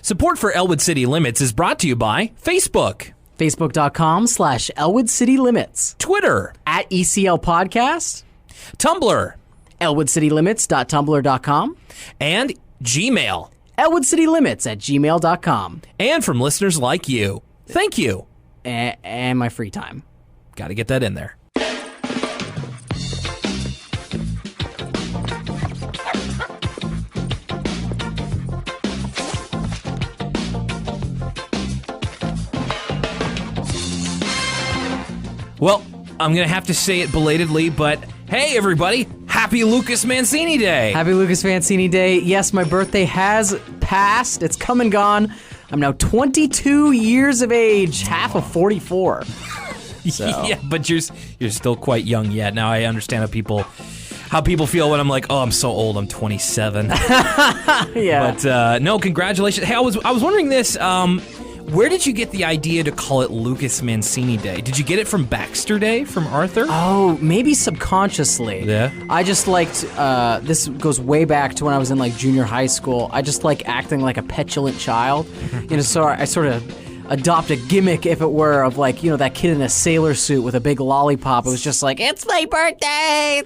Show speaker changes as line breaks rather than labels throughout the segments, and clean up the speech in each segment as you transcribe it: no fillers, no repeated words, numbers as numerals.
Support for Elwood City Limits is brought to you by Facebook,
Facebook.com/Elwood City Limits,
Twitter,
@ECL Podcast,
Tumblr,
ElwoodCityLimits.tumblr.com,
and Gmail.
ElwoodCityLimits@gmail.com.
And from listeners like you. Thank you.
And my free time.
Got to get that in there. Well, I'm going to have to say it belatedly, but hey, everybody, happy Lucas Mancini Day.
Happy Lucas Mancini Day. Yes, my birthday has passed. It's come and gone. I'm now 22 years of age, half of 44. So.
Yeah, but you're still quite young yet. Now I understand how people feel when I'm like, oh, I'm so old, I'm 27.
Yeah.
But no, congratulations. Hey, I was wondering this. Where did you get the idea to call it Lucas Mancini Day? Did you get it from Baxter Day, from Arthur?
Oh, maybe subconsciously.
Yeah.
I just liked, this goes way back to when I was in like junior high school. I just like acting like a petulant child. So I sort of adopt a gimmick, if it were, of like, that kid in a sailor suit with a big lollipop. It was just like, it's my birthday,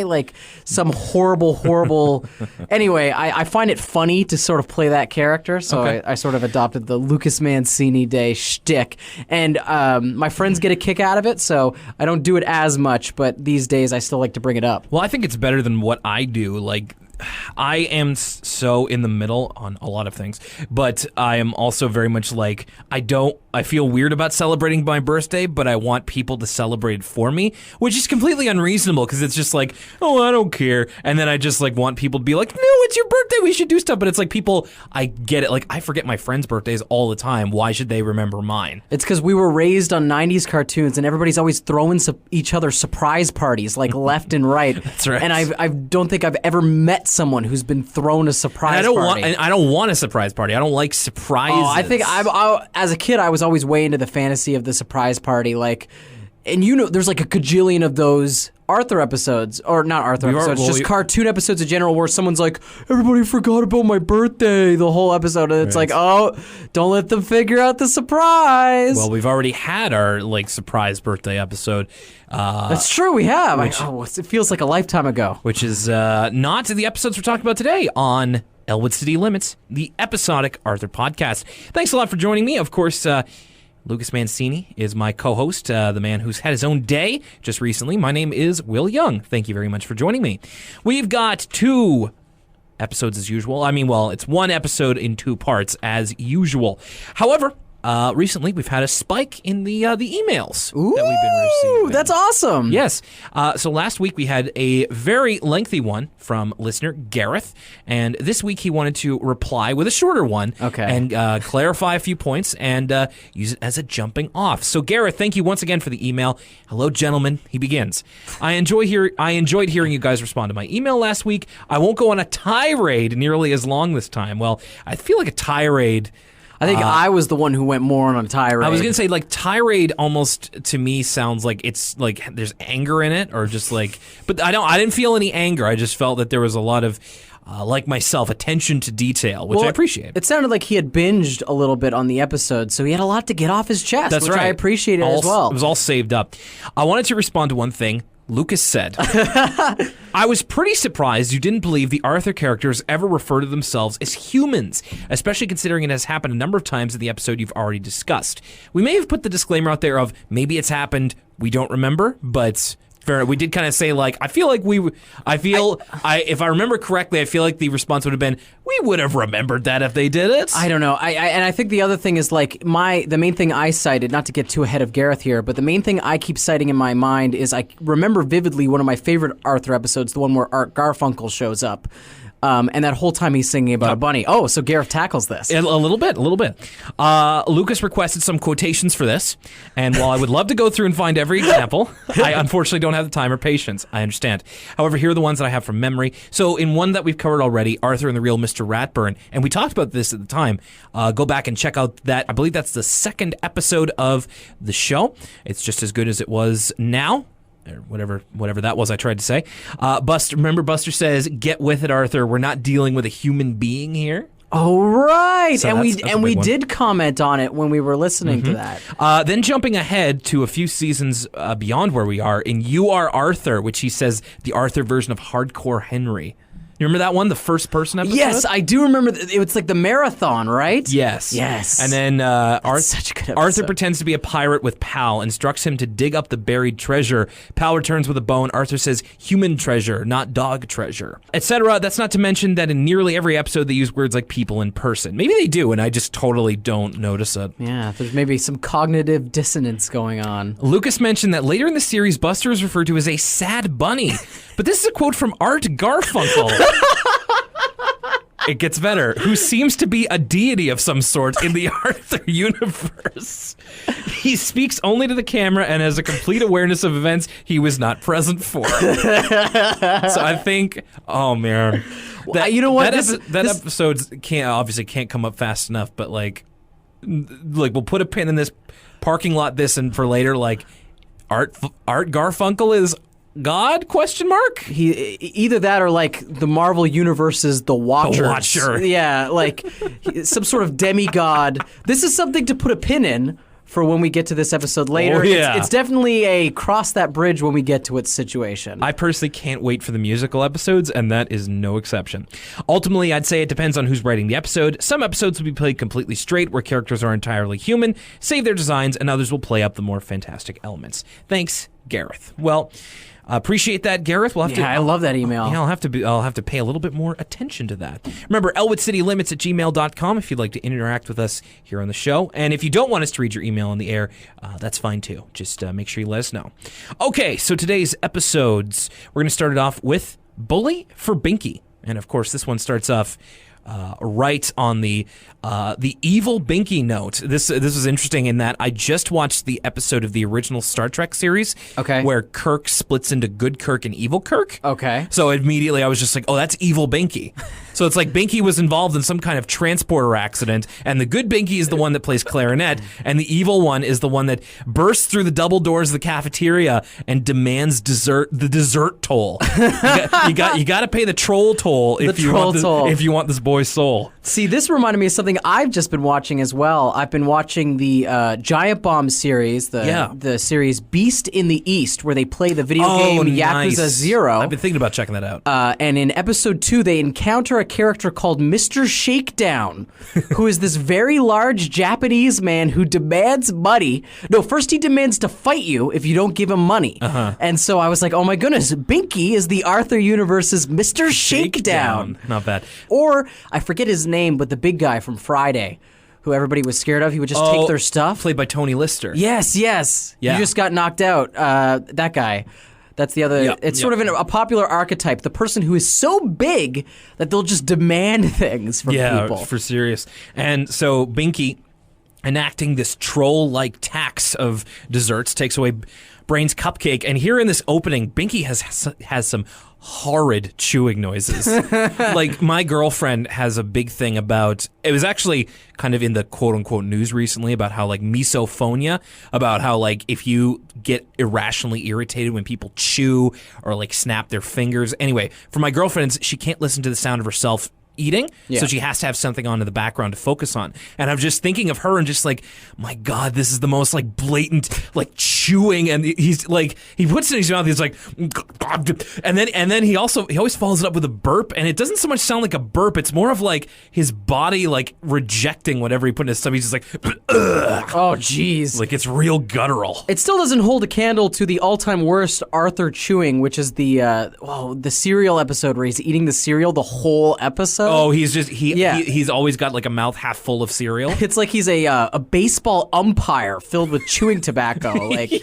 like some horrible. Anyway, I find it funny to sort of play that character, so okay. I sort of adopted the Lucas Mancini Day shtick, and my friends get a kick out of it, so I don't do it as much, but these days I still like to bring it up.
Well, I think it's better than what I do, like, I am so in the middle on a lot of things, but I am also very much like, I feel weird about celebrating my birthday, but I want people to celebrate it for me, which is completely unreasonable because it's just like, oh, I don't care. And then I just like want people to be like, no, it's your birthday, we should do stuff. But it's like people, I get it. Like I forget my friends' birthdays all the time. Why should they remember mine?
It's because we were raised on 90s cartoons and everybody's always throwing each other surprise parties like left and right.
That's right.
And I don't think I've ever met someone who's been thrown a surprise party.
I don't want a surprise party. I don't like surprises.
Oh, I think as a kid, I was always way into the fantasy of the surprise party. Like, and there's like a gajillion of those Arthur episodes, or not Arthur episodes, just cartoon episodes in general where someone's like, everybody forgot about my birthday the whole episode, and it's like, oh, don't let them figure out the surprise.
Well, we've already had our like surprise birthday episode.
That's true, we have. It feels like a lifetime ago.
Which is not the episodes we're talking about today on Elwood City Limits, the episodic Arthur podcast. Thanks a lot for joining me. Of course, Lucas Mancini is my co-host, the man who's had his own day just recently. My name is Will Young. Thank you very much for joining me. We've got 2 episodes as usual. I mean, well, it's 1 episode in 2 parts as usual. However, recently we've had a spike in the emails that we've been receiving.
That's awesome.
Yes. So last week we had a very lengthy one from listener Gareth, and this week he wanted to reply with a shorter one and clarify a few points and use it as a jumping off. So Gareth, thank you once again for the email. Hello, gentlemen. He begins. I enjoyed hearing you guys respond to my email last week. I won't go on a tirade nearly as long this time. Well, I feel like a tirade.
I think I was the one who went more on a tirade.
I was going to say, like, tirade almost, to me, sounds like it's, like, there's anger in it, or just, like... But I didn't feel any anger. I just felt that there was a lot of, like myself, attention to detail, which I appreciate.
It sounded like he had binged a little bit on the episode, so he had a lot to get off his chest,
That's
which
right.
I appreciated as well.
It was all saved up. I wanted to respond to one thing Lucas said. I was pretty surprised you didn't believe the Arthur characters ever refer to themselves as humans, especially considering it has happened a number of times in the episode you've already discussed. We may have put the disclaimer out there of maybe it's happened, we don't remember, but... We did kind of say, like, if I remember correctly, I feel like the response would have been, we would have remembered that if they did it.
I don't know. And I think the other thing is, like, the main thing I cited, not to get too ahead of Gareth here, but the main thing I keep citing in my mind is I remember vividly one of my favorite Arthur episodes, the one where Art Garfunkel shows up. And that whole time he's singing about a bunny. Oh, so Gareth tackles this.
A little bit. Lucas requested some quotations for this, and while I would love to go through and find every example, I unfortunately don't have the time or patience. I understand. However, here are the ones that I have from memory. So in one that we've covered already, Arthur and the Real Mr. Ratburn, and we talked about this at the time. Go back and check out that. I believe that's the 2nd episode of the show. It's just as good as it was now. Or whatever that was I tried to say. Buster says, get with it, Arthur. We're not dealing with a human being here.
Oh, right.
So
and
that's a
we
big one.
did comment on it when we were listening to that.
Then jumping ahead to a few seasons beyond where we are, in You Are Arthur, which he says the Arthur version of Hardcore Henry. You remember that one, the first person episode?
Yes, I do remember. It's like the marathon, right?
Yes.
Yes.
And then
such a good episode.
Arthur pretends to be a pirate with Pal, instructs him to dig up the buried treasure. Pal returns with a bone. Arthur says human treasure, not dog treasure, etc. That's not to mention that in nearly every episode they use words like people in person. Maybe they do, and I just totally don't notice it.
Yeah, there's maybe some cognitive dissonance going on.
Lucas mentioned that later in the series, Buster is referred to as a sad bunny. But this is a quote from Art Garfunkel. It gets better. Who seems to be a deity of some sort in the Arthur universe. He speaks only to the camera and has a complete awareness of events he was not present for. So I think, oh man,
You know what?
That episode obviously can't come up fast enough. But like we'll put a pin in this parking lot. This and for later, like Art Garfunkel is God? Question mark?
He either that or like the Marvel Universe's The Watcher.
The Watcher.
Yeah, like some sort of demigod. This is something to put a pin in for when we get to this episode later.
Oh, yeah.
It's definitely a cross that bridge when we get to its situation.
I personally can't wait for the musical episodes, and that is no exception. Ultimately, I'd say it depends on who's writing the episode. Some episodes will be played completely straight, where characters are entirely human, save their designs, and others will play up the more fantastic elements. Thanks, Gareth. Well, appreciate that, Gareth. We'll have to.
I love that email.
Yeah, I'll have to pay a little bit more attention to that. Remember, elwoodcitylimits@gmail.com if you'd like to interact with us here on the show. And if you don't want us to read your email on the air, that's fine too. Just make sure you let us know. Okay, so today's episodes, we're going to start it off with Bully for Binky. And of course, this one starts off right on the evil Binky note. This was interesting in that I just watched the episode of the original Star Trek series,
Okay.
where Kirk splits into good Kirk and evil Kirk.
Okay.
So immediately I was just like, oh, that's evil Binky. So it's like Binky was involved in some kind of transporter accident, and the good Binky is the one that plays clarinet, and the evil one is the one that bursts through the double doors of the cafeteria and demands the dessert toll. You got to pay the troll toll if you want this boy's soul.
See, this reminded me of something I've just been watching as well. I've been watching the Giant Bomb series, the series Beast in the East, where they play the video game Yakuza
nice.
0.
I've been thinking about checking that out.
And in episode 2, they encounter a character called Mr. Shakedown, who is this very large Japanese man who demands money. No, first he demands to fight you if you don't give him money. And so I was like, oh my goodness, Binky is the Arthur universe's Mr. Shakedown.
Not bad.
Or, I forget his name, but the big guy from Friday, who everybody was scared of. He would just take their stuff.
Played by Tony Lister.
Yes.
Yeah.
You just got knocked out. That guy. That's the other. It's sort of a popular archetype. The person who is so big that they'll just demand things from people.
Yeah, for serious. And so Binky, enacting this troll-like tax of desserts, takes away Brain's cupcake. And here in this opening, Binky has some horrid chewing noises. Like, my girlfriend has a big thing about, it was actually kind of in the quote-unquote news recently about how, like, misophonia, about how, like, if you get irrationally irritated when people chew or, like, snap their fingers. Anyway, for my girlfriend, she can't listen to the sound of herself eating, so she has to have something on in the background to focus on. And I'm just thinking of her and just like, my God, this is the most like blatant like chewing, and he's like, he puts it in his mouth, he's like, and then he always follows it up with a burp, and it doesn't so much sound like a burp, it's more of like his body like rejecting whatever he put in his stomach. He's just like, ugh.
Oh jeez.
Like, it's real guttural.
It still doesn't hold a candle to the all-time worst Arthur chewing, which is the cereal episode where he's eating the cereal the whole episode.
Oh, he's just he's always got like a mouth half full of cereal.
It's like he's a baseball umpire filled with chewing tobacco. Like,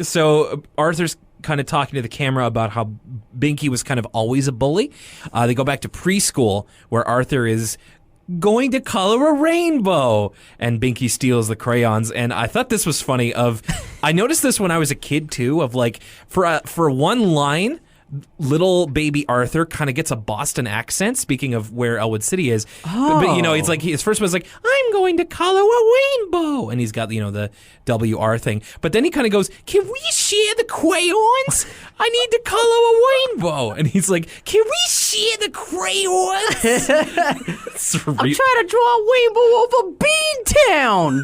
so Arthur's kind of talking to the camera about how Binky was kind of always a bully. They go back to preschool where Arthur is going to color a rainbow, and Binky steals the crayons. And I thought this was funny. I noticed this when I was a kid too. Of like, for one line little baby Arthur kind of gets a Boston accent, speaking of where Elwood City is. But you know, it's like his first was like, I'm going to color a rainbow. And he's got, you know, the WR thing. But then he kind of goes, can we share the crayons? I need to color a rainbow. And he's like, can we share the crayons?
I'm trying to draw a rainbow over Beantown.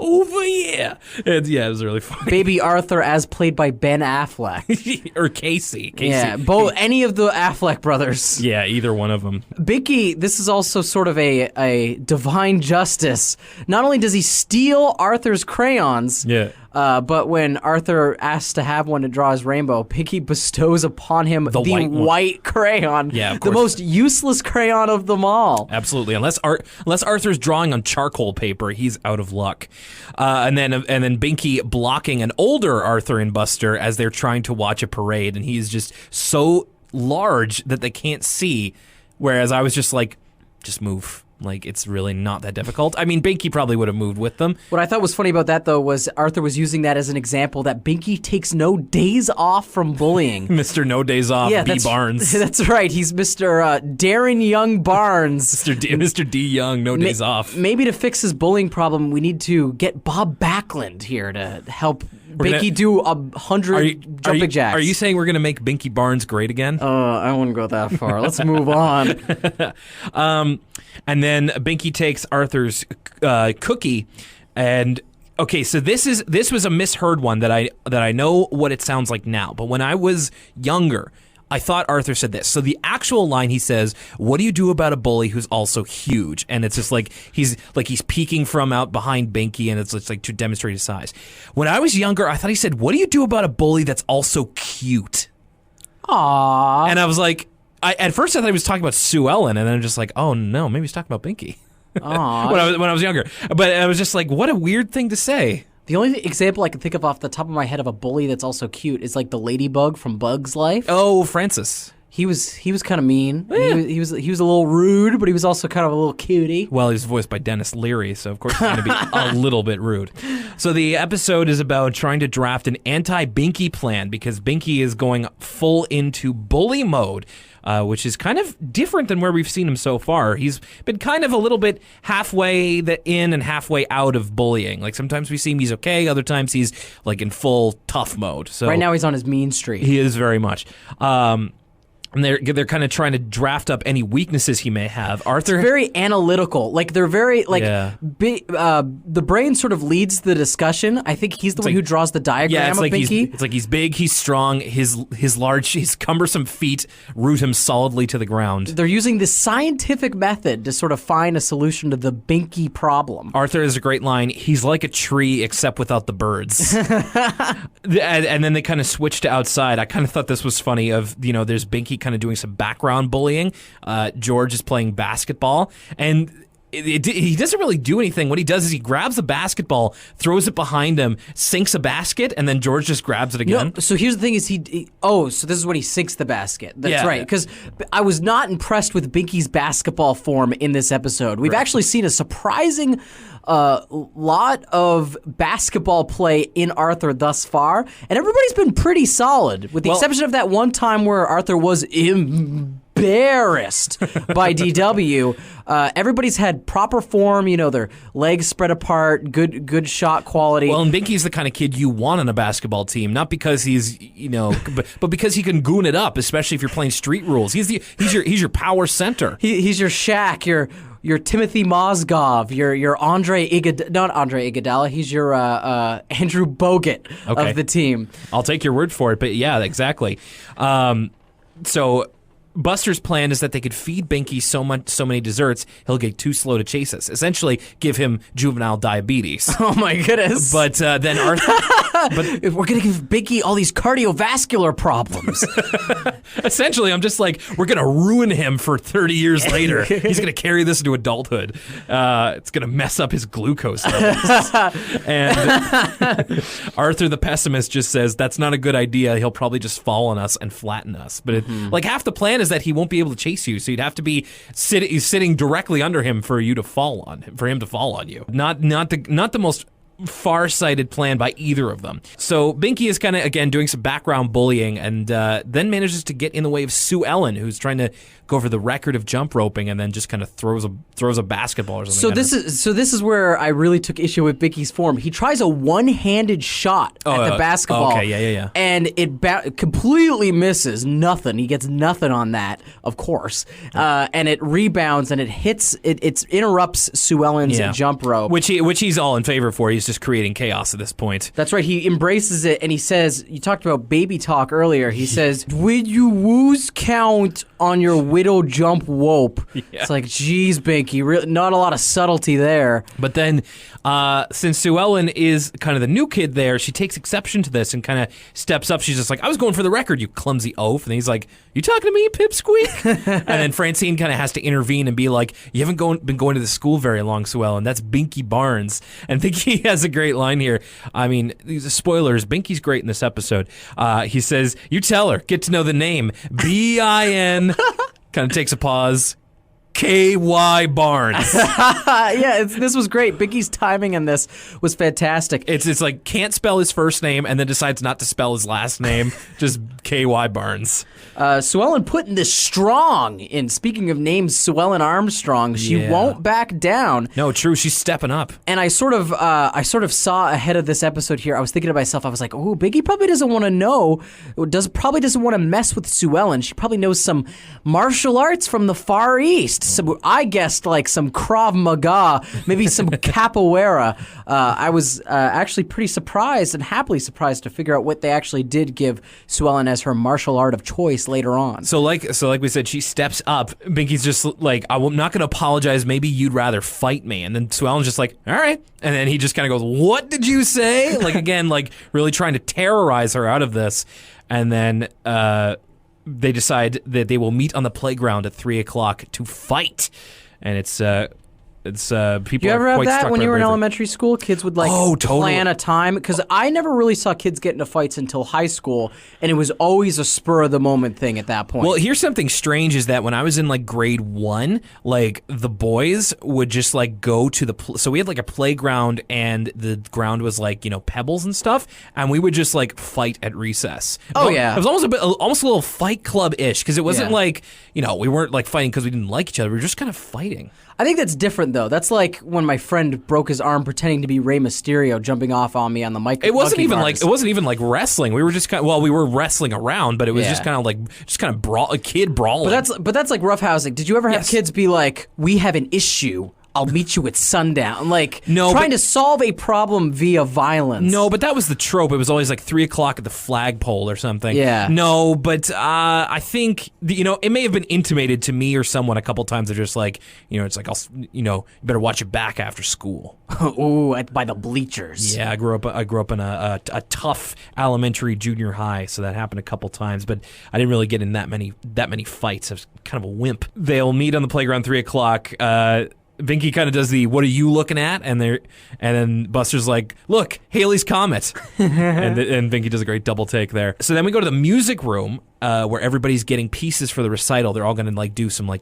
Over here. And yeah, it was really funny.
Baby Arthur as played by Ben Affleck.
Or Casey.
Yeah, any of the Affleck brothers.
Yeah, either one of them.
Binky, this is also sort of a divine justice. Not only does he steal Arthur's crayons, but when Arthur asks to have one to draw his rainbow, Binky bestows upon him the white crayon.
Yeah, of
the
course.
most useless crayon of them all.
Absolutely. Unless Arthur's drawing on charcoal paper, he's out of luck. And then Binky blocking an older Arthur and Buster as they're trying to watch a parade, and he's just so large that they can't see. Whereas I was just like, just move. Like, it's really not that difficult. I mean, Binky probably would have moved with them.
What I thought was funny about that, though, was Arthur was using that as an example that Binky takes no days off from bullying.
Mr. No Days Off, B. Barnes.
That's right. He's Mr. Darren Young Barnes.
Mr. D. Young, no days off.
Maybe to fix his bullying problem, we need to get Bob Backlund here to help Binky do 100 jumping jacks.
Are you saying we're going to make Binky Barnes great again?
I wouldn't go that far. Let's move on.
And then Binky takes Arthur's cookie, and okay, so this was a misheard one that I know what it sounds like now, but when I was younger, I thought Arthur said this. So the actual line he says, "What do you do about a bully who's also huge?" And it's just like he's peeking from out behind Binky, and it's like to demonstrate his size. When I was younger, I thought he said, "What do you do about a bully that's also cute?"
Aww.
And I was like, at first I thought he was talking about Sue Ellen, and then I'm just like, oh no, maybe he's talking about Binky. when I was younger. But I was just like, what a weird thing to say.
The only example I can think of off the top of my head of a bully that's also cute is like the ladybug from Bug's Life.
Oh, Francis.
He was kind of mean. Yeah. He was a little rude, but he was also kind of a little cutie.
Well, he's voiced by Dennis Leary, so of course he's going to be a little bit rude. So the episode is about trying to draft an anti-binky plan because Binky is going full into bully mode, which is kind of different than where we've seen him so far. He's been kind of a little bit halfway in and halfway out of bullying. Like sometimes we see him, he's okay. Other times he's like in full tough mode. So
right now he's on his mean streak.
He is very much. And they're kind of trying to draft up any weaknesses he may have. Arthur,
it's very analytical. Like they're very the brain sort of leads the discussion. I think he's the one who draws the diagram of Binky.
It's like he's big, he's strong, his cumbersome feet root him solidly to the ground.
They're using this scientific method to sort of find a solution to the Binky problem.
Arthur has a great line. He's like a tree except without the birds. And then they kind of switch to outside. I kind of thought this was funny. There's Binky kind of doing some background bullying. George is playing basketball, and he doesn't really do anything. What he does is he grabs a basketball, throws it behind him, sinks a basket, and then George just grabs it again.
No, so here's the thing is so this is when he sinks the basket. That's right, because I was not impressed with Binky's basketball form in this episode. We've actually seen a surprising lot of basketball play in Arthur thus far, and everybody's been pretty solid, with the exception of that one time where Arthur was embarrassed by DW. Everybody's had proper form, their legs spread apart, good shot quality.
Well, and Binky's the kind of kid you want on a basketball team, not because he's, but because he can goon it up, especially if you're playing street rules. He's your power center.
He's your Shaq, your Timothy Mozgov, your not Andre Iguodala. He's your Andrew Bogut of the team.
I'll take your word for it, but yeah, exactly. So Buster's plan is that they could feed Binky so many desserts, he'll get too slow to chase us. Essentially, give him juvenile diabetes.
Oh my goodness!
But then Arthur,
if we're gonna give Binky all these cardiovascular problems.
Essentially, I'm just like, we're gonna ruin him for 30 years later. He's gonna carry this into adulthood. It's gonna mess up his glucose levels. And Arthur, the pessimist, just says that's not a good idea. He'll probably just fall on us and flatten us. But like half the plan is that he won't be able to chase you, so you'd have to be sitting directly under him for him to fall on you. Not the most far-sighted plan by either of them. So Binky is kind of, again, doing some background bullying and then manages to get in the way of Sue Ellen, who's trying to go for the record of jump roping and then just kind of throws a basketball or something.
So this is where I really took issue with Binky's form. He tries a one-handed shot at the basketball.
Okay, yeah.
And it completely misses. Nothing. He gets nothing on that, of course. And it rebounds and it interrupts Sue Ellen's jump rope.
Which he's all in favor for. He's just creating chaos at this point.
That's right. He embraces it and he says, you talked about baby talk earlier. He says, "Would you woos count on your widow jump wope?" Yeah. It's like, geez, Binky, not a lot of subtlety there.
But then, since Sue Ellen is kind of the new kid there, she takes exception to this and kind of steps up. She's just like, "I was going for the record, you clumsy oaf." And he's like, "You talking to me, pipsqueak?" And then Francine kind of has to intervene and be like, "You haven't been going to the school very long, Sue Ellen. That's Binky Barnes." And Binky has a great line here. I mean, these are spoilers. Binky's great in this episode. He says, "You tell her, get to know the name. B-I-N." Kind of takes a pause. K.Y. Barnes.
Yeah, this was great. Binky's timing in this was fantastic.
It's like can't spell his first name and then decides not to spell his last name. Just K.Y. Barnes.
Sue Ellen putting this strong in. Speaking of names, Sue Ellen Armstrong, she won't back down.
No, true. She's stepping up.
And I sort of saw ahead of this episode here. I was thinking to myself, I was like, "Oh, Binky probably doesn't want to know. Probably doesn't want to mess with Sue Ellen. She probably knows some martial arts from the Far East." So I guessed like some Krav Maga, maybe some capoeira. I was actually pretty surprised and happily surprised to figure out what they actually did give Sue Ellen as her martial art of choice later on.
So like we said, she steps up. Binky's just like, "I'm not going to apologize. Maybe you'd rather fight me." And then Sue Ellen's just like, "All right." And then he just kind of goes, "What did you say?" Like, again, like really trying to terrorize her out of this. And then they decide that they will meet on the playground at 3:00 to fight. And it's people.
You ever
are
have
quite
that
struck
when
by
you were in
bravery.
elementary school? Kids would like plan a time, because I never really saw kids get into fights until high school, and it was always a spur of the moment thing at that point.
Well, here's something strange is that when I was in like grade 1, like the boys would just like go to so we had like a playground and the ground was like, pebbles and stuff, and we would just like fight at recess.
Oh,
But
yeah.
It was almost a little Fight Club-ish, because it wasn't like, we weren't like fighting because we didn't like each other. We were just kind of fighting.
I think that's different, though. That's like when my friend broke his arm pretending to be Rey Mysterio, jumping off on me on the mic.
It wasn't even like wrestling. We were just we were wrestling around, but it was just kind of a kid brawling.
But that's like roughhousing. Did you ever have kids be like, "We have an issue. I'll meet you at sundown"? Like, trying to solve a problem via violence.
No, but that was the trope. It was always like 3:00 at the flagpole or something.
Yeah.
No, but I think it may have been intimated to me or someone a couple times. They're just like, it's like, you better watch your back after school.
Ooh, by the bleachers.
Yeah, I grew up in a tough elementary, junior high, so that happened a couple times. But I didn't really get in that many fights. I was kind of a wimp. They'll meet on the playground 3:00. Binky kind of does the "what are you looking at?" and then Buster's like, "Look, Halley's Comet." and Binky does a great double take there. So then we go to the music room where everybody's getting pieces for the recital. They're all going to like do some like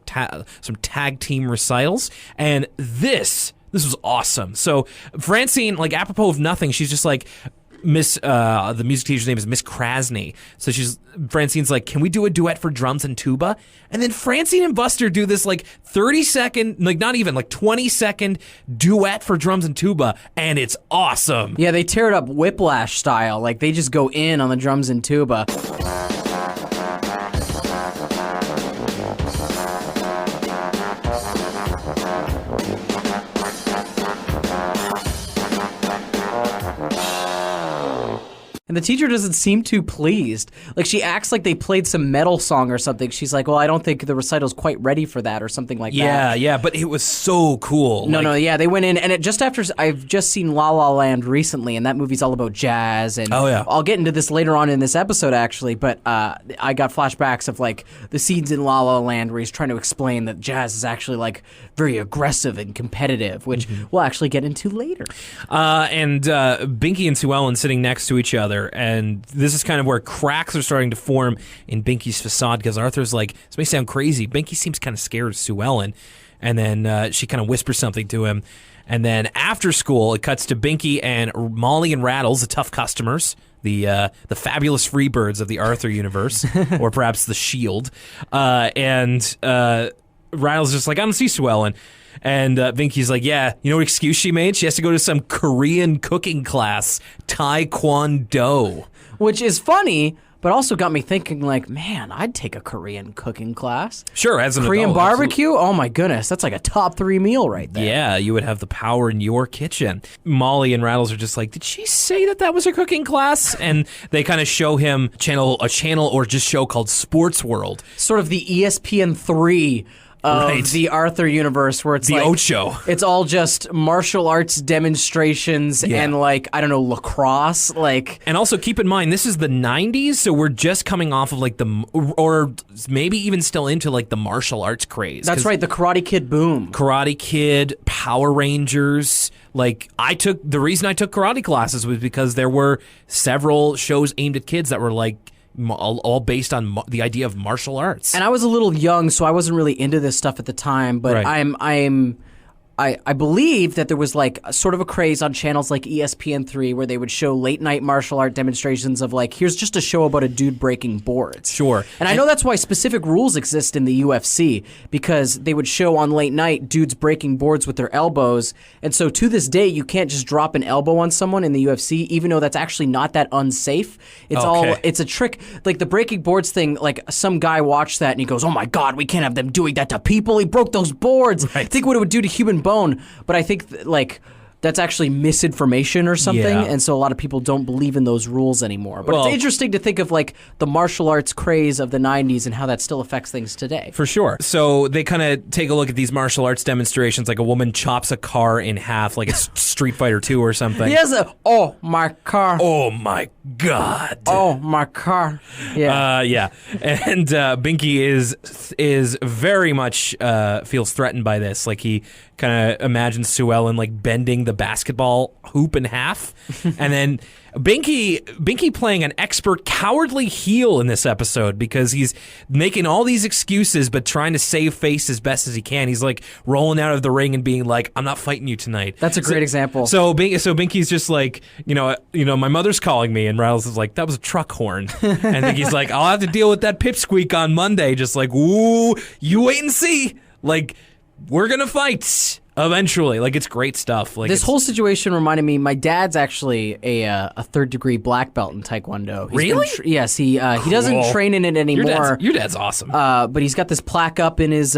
some tag team recitals, and this was awesome. So Francine, like apropos of nothing, she's just like, the music teacher's name is Miss Krasny. So Francine's like, "Can we do a duet for drums and tuba?" And then Francine and Buster do this like 30-second, like not even like 20-second duet for drums and tuba, and it's awesome.
Yeah, they tear it up Whiplash style. Like they just go in on the drums and tuba. And the teacher doesn't seem too pleased. Like, she acts like they played some metal song or something. She's like, "Well, I don't think the recital's quite ready for that," or something like that.
Yeah, but it was so cool.
They went in, and just after, I've just seen La La Land recently, and that movie's all about jazz, and I'll get into this later on in this episode, actually, but I got flashbacks of, like, the scenes in La La Land where he's trying to explain that jazz is actually, like, very aggressive and competitive, which we'll actually get into later.
And Binky and Sue Ellen sitting next to each other, together, and this is kind of where cracks are starting to form in Binky's facade, because Arthur's like, this may sound crazy, Binky seems kind of scared of Sue Ellen, and then she kind of whispers something to him, and then after school, it cuts to Binky and Molly and Rattles, the tough customers, the fabulous freebirds of the Arthur universe, or perhaps the Shield, and Rattles just like, I don't see Sue Ellen. And Binky's like, yeah, you know what excuse she made? She has to go to some Korean cooking class, Taekwondo.
Which is funny, but also got me thinking, like, man, I'd take a Korean cooking class.
Sure, as an
Korean
adult,
barbecue? Oh my goodness, that's like a top 3 meal right there.
Yeah, you would have the power in your kitchen. Molly and Rattles are just like, did she say that was her cooking class? And they kind of show him a channel or just show called Sports World.
Sort of the ESPN3 of the Arthur universe, where it's
the
like
Ocho.
It's all just martial arts demonstrations and like, I don't know, lacrosse, like.
And also keep in mind, this is the 90s, so we're just coming off of like or maybe even still into like the martial arts craze.
That's right, the Karate Kid boom.
Karate Kid, Power Rangers. Like, the reason I took karate classes was because there were several shows aimed at kids that were like, all based on the idea of martial arts.
And I was a little young, so I wasn't really into this stuff at the time, but
right.
I believe that there was like sort of a craze on channels like ESPN3 where they would show late night martial art demonstrations of like, here's just a show about a dude breaking boards.
Sure.
And I know that's why specific rules exist in the UFC, because they would show on late night dudes breaking boards with their elbows. And so to this day, you can't just drop an elbow on someone in the UFC, even though that's actually not that unsafe. It's a trick. Like the breaking boards thing, like some guy watched that and he goes, oh my God, we can't have them doing that to people. He broke those boards.
Right.
Think what it would do to human bone. But I think like that's actually misinformation or something, and so a lot of people don't believe in those rules anymore. But it's interesting to think of like the martial arts craze of the 90s and how that still affects things today.
For sure. So they kind of take a look at these martial arts demonstrations, like a woman chops a car in half, like it's Street Fighter 2 or something.
Yes, oh my car.
Oh my God.
Oh my car. Yeah.
Yeah. And Binky is very much feels threatened by this. Like he kind of imagines Sue Ellen like bending the basketball hoop in half, and then Binky playing an expert cowardly heel in this episode because he's making all these excuses but trying to save face as best as he can. He's like rolling out of the ring and being like, I'm not fighting you tonight.
That's a great example.
So Binky's just like, you know, my mother's calling me, and Rattles is like, that was a truck horn. And Binky's like, I'll have to deal with that pipsqueak on Monday. Just like, ooh, you wait and see. Like, we're gonna fight eventually. Like, it's great stuff. Like,
this whole situation reminded me, my dad's actually a third-degree black belt in Taekwondo.
Really?
Yes, he doesn't train in it anymore.
Your dad's awesome.
But he's got this plaque up in his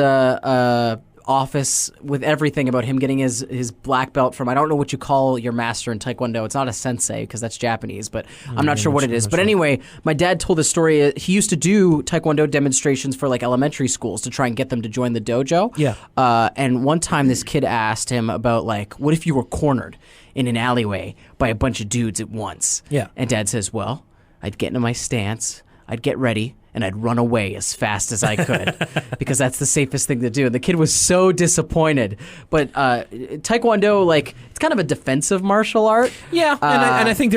office with everything about him getting his black belt from, I don't know what you call your master in Taekwondo. It's not a sensei because that's Japanese, but I'm not sure what it is. But anyway, my dad told this story. He used to do Taekwondo demonstrations for like elementary schools to try and get them to join the dojo.
Yeah.
And one time this kid asked him about like, what if you were cornered in an alleyway by a bunch of dudes at once?
Yeah.
And dad says, well, I'd get into my stance, I'd get ready, and I'd run away as fast as I could because that's the safest thing to do. And the kid was so disappointed. But Taekwondo, like, it's kind of a defensive martial art.
Yeah, and I think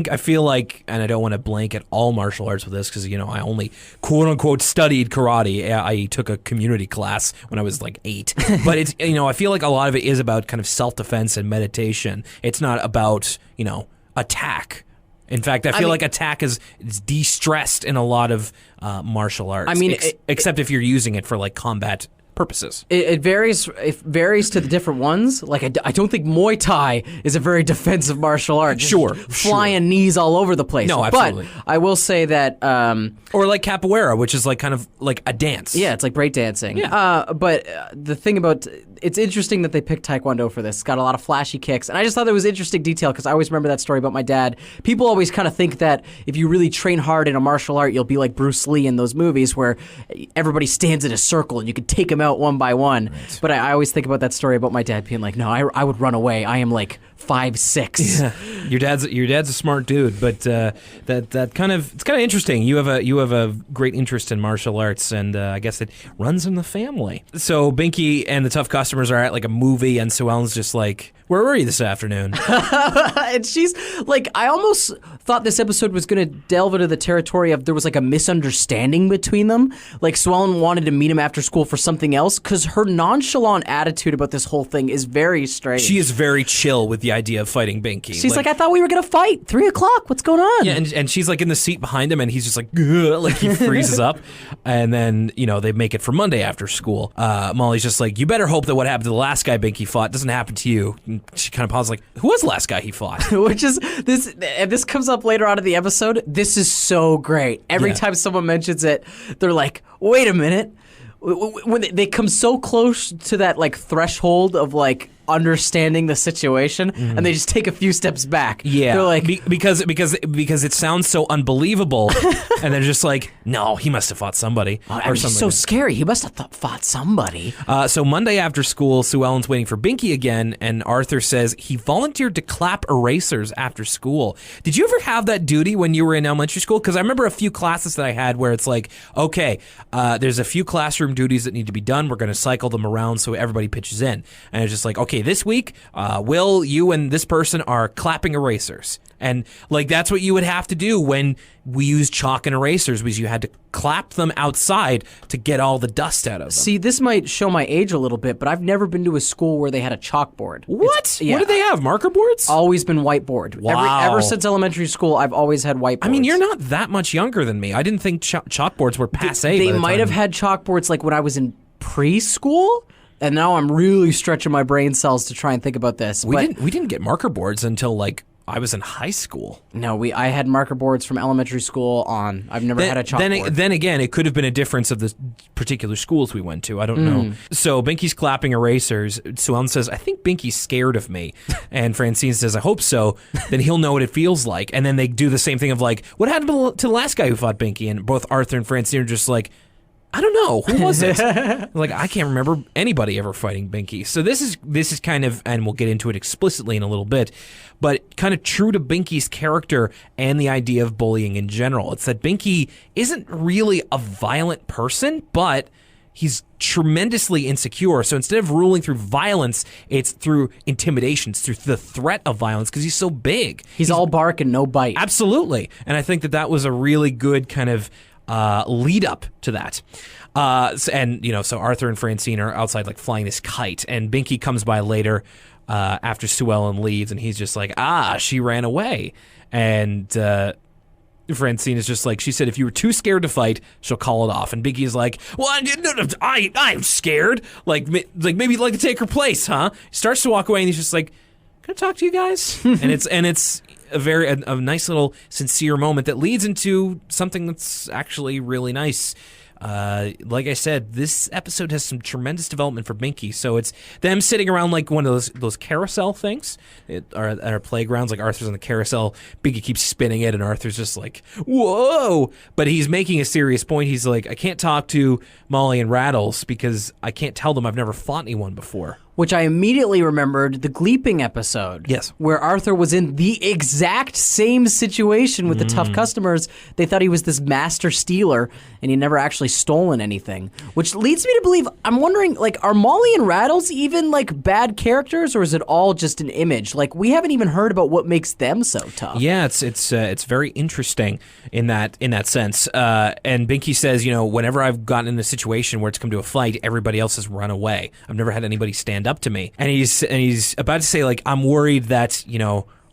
I feel like, and I don't want to blanket all martial arts with this because, you know, I only quote unquote studied karate. I took a community class when I was like 8. But it's, you know, I feel like a lot of it is about kind of self-defense and meditation. It's not about, you know, attack. In fact, I feel like attack is de-stressed in a lot of martial arts.
I mean,
except if you're using it for like combat purposes.
It varies. It varies to the different ones. Like I don't think Muay Thai is a very defensive martial art.
Sure,
flying knees all over the place.
No, absolutely.
But I will say that,
or like capoeira, which is like kind of like a dance.
Yeah, it's like breakdancing.
Yeah.
But the thing about it's interesting that they picked Taekwondo for this. It's got a lot of flashy kicks, and I just thought that was interesting detail because I always remember that story about my dad. People always kind of think that if you really train hard in a martial art, you'll be like Bruce Lee in those movies where everybody stands in a circle and you can take them out one by one. Right. But I always think about that story about my dad being like, no, I would run away. I am like 5'6".
Yeah. Your dad's a smart dude, but that kind of it's kind of interesting. You have a great interest in martial arts, and I guess it runs in the family. So Binky and the tough customers are at like a movie, and Sue Ellen's just like, "Where were you this afternoon?"
And she's like, I almost thought this episode was going to delve into the territory of there was like a misunderstanding between them. Like Sue Ellen wanted to meet him after school for something else, because her nonchalant attitude about this whole thing is very strange.
She is very chill with the idea of fighting Binky.
She's like, I thought we were going to fight. 3:00. What's going on?
Yeah, and she's like in the seat behind him, and he's just like, "Ugh," like he freezes up. And then, they make it for Monday after school. Molly's just like, you better hope that what happened to the last guy Binky fought doesn't happen to you. And she kind of pauses like, who was the last guy he fought?
Which is, this comes up later on in the episode. This is so great. Every time someone mentions it, they're like, wait a minute. When they come so close to that like threshold of like understanding the situation, and they just take a few steps back.
Yeah,
they're like,
because it sounds so unbelievable, and they're just like, no, he must have fought somebody.
Or something. So scary. He must have fought somebody.
So Monday after school, Sue Ellen's waiting for Binky again, and Arthur says he volunteered to clap erasers after school. Did you ever have that duty when you were in elementary school? Because I remember a few classes that I had where it's like, okay, there's a few classroom duties that need to be done. We're going to cycle them around so everybody pitches in. And it's just like, okay, this week, Will, you and this person are clapping erasers. And like that's what you would have to do when we used chalk and erasers, was you had to clap them outside to get all the dust out of them.
See, this might show my age a little bit, but I've never been to a school where they had a chalkboard.
What? What did they have? Marker boards?
Always been whiteboard.
Wow.
Ever since elementary school, I've always had whiteboards.
I mean, you're not that much younger than me. I didn't think chalkboards were passé.
They might have had chalkboards like when I was in preschool. And now I'm really stretching my brain cells to try and think about this.
We didn't get marker boards until like I was in high school.
No, I had marker boards from elementary school on. I've never had a chalkboard.
Then again, it could have been a difference of the particular schools we went to. I don't know. So Binky's clapping erasers. Sue Ellen says, I think Binky's scared of me. And Francine says, I hope so. Then he'll know what it feels like. And then they do the same thing of like, what happened to the last guy who fought Binky? And both Arthur and Francine are just like, I don't know. Who was it? Like, I can't remember anybody ever fighting Binky. So this is kind of, and we'll get into it explicitly in a little bit, but kind of true to Binky's character and the idea of bullying in general. It's that Binky isn't really a violent person, but he's tremendously insecure. So instead of ruling through violence, it's through intimidation. It's through the threat of violence because he's so big.
He's all bark and no bite.
Absolutely. And I think that was a really good kind of lead up to that. So Arthur and Francine are outside like flying this kite, and Binky comes by later after Sue Ellen leaves, and he's just like, she ran away. And Francine is just like, she said if you were too scared to fight, she'll call it off. And Binky's like, well, I'm scared. Like maybe you'd like to take her place, huh? He starts to walk away, and he's just like, can I talk to you guys? and it's a nice little sincere moment that leads into something that's actually really nice. Like I said, this episode has some tremendous development for Binky. So it's them sitting around like one of those carousel things at our playgrounds. Like Arthur's on the carousel, Binky keeps spinning it, and Arthur's just like, whoa! But he's making a serious point. He's like, I can't talk to Molly and Rattles because I can't tell them I've never fought anyone before.
Which I immediately remembered the Gleeping episode.
Yes.
Where Arthur was in the exact same situation with the tough customers. They thought he was this master stealer, and he never actually stolen anything. Which leads me to believe, I'm wondering, like, are Molly and Rattles even, like, bad characters, or is it all just an image? Like, we haven't even heard about what makes them so tough.
Yeah, it's very interesting in that sense. And Binky says, whenever I've gotten in a situation where it's come to a fight, everybody else has run away. I've never had anybody stand up to me. And he's about to say, like, I'm worried that,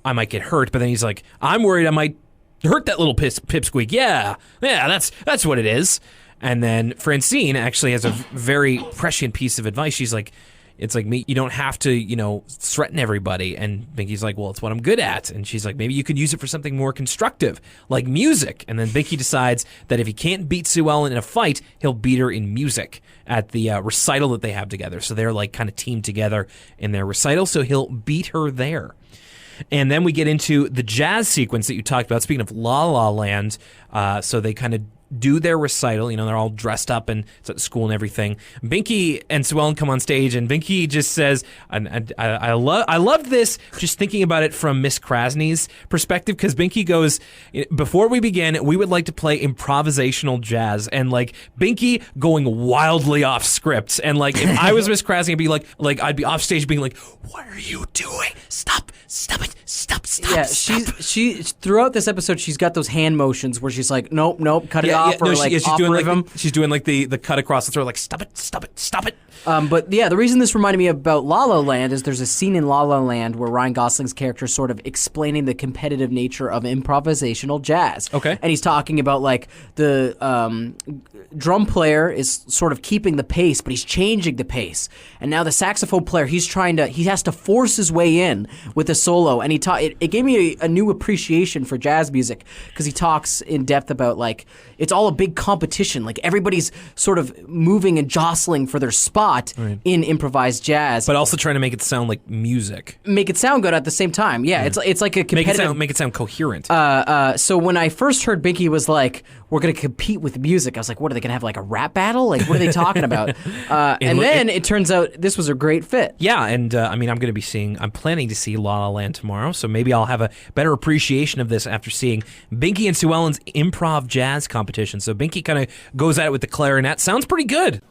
I might get hurt, but then he's like, I'm worried I might hurt that little pipsqueak. Yeah, that's what it is. And then Francine actually has a very prescient piece of advice. She's like, it's like, me, you don't have to, threaten everybody. And Binky's like, well, it's what I'm good at. And she's like, maybe you could use it for something more constructive, like music. And then Binky decides that if he can't beat Sue Ellen in a fight, he'll beat her in music at the recital that they have together. So they're like kind of teamed together in their recital. So he'll beat her there. And then we get into the jazz sequence that you talked about. Speaking of La La Land, so they kind of do their recital. You know, they're all dressed up and it's at school and everything. Binky and Sue Ellen come on stage, and Binky just says, I love this, just thinking about it from Miss Krasny's perspective, because Binky goes, before we begin, we would like to play improvisational jazz, and like Binky going wildly off script, and like if I was Miss Krasny, I'd be like I'd be off stage being like, what are you doing? Stop it, stop.
Yeah, she throughout this episode, she's got those hand motions where she's like, nope, cut it off, or she's
doing
rhythm.
She's doing like the cut across the throat, like stop it.
But yeah, the reason this reminded me about La La Land is there's a scene in La La Land where Ryan Gosling's character is sort of explaining the competitive nature of improvisational jazz.
Okay. And
he's talking about like the drum player is sort of keeping the pace, but he's changing the pace. And now the saxophone player, he has to force his way in with a solo. And it gave me a new appreciation for jazz music, because he talks in depth about like it's all a big competition. Like everybody's sort of moving and jostling for their spot in improvised jazz,
but also trying to make it sound like music,
make it sound good at the same time. Yeah. It's like a competitive,
make it sound coherent.
So when I first heard Binky was like, we're going to compete with music, I was like, what are they going to have, like a rap battle? Like, what are they talking about? Then it turns out this was a great fit.
Yeah, and I mean, I'm planning to see La La Land tomorrow, so maybe I'll have a better appreciation of this after seeing Binky and Sue Ellen's improv jazz competition. So Binky kind of goes at it with the clarinet. Sounds pretty good.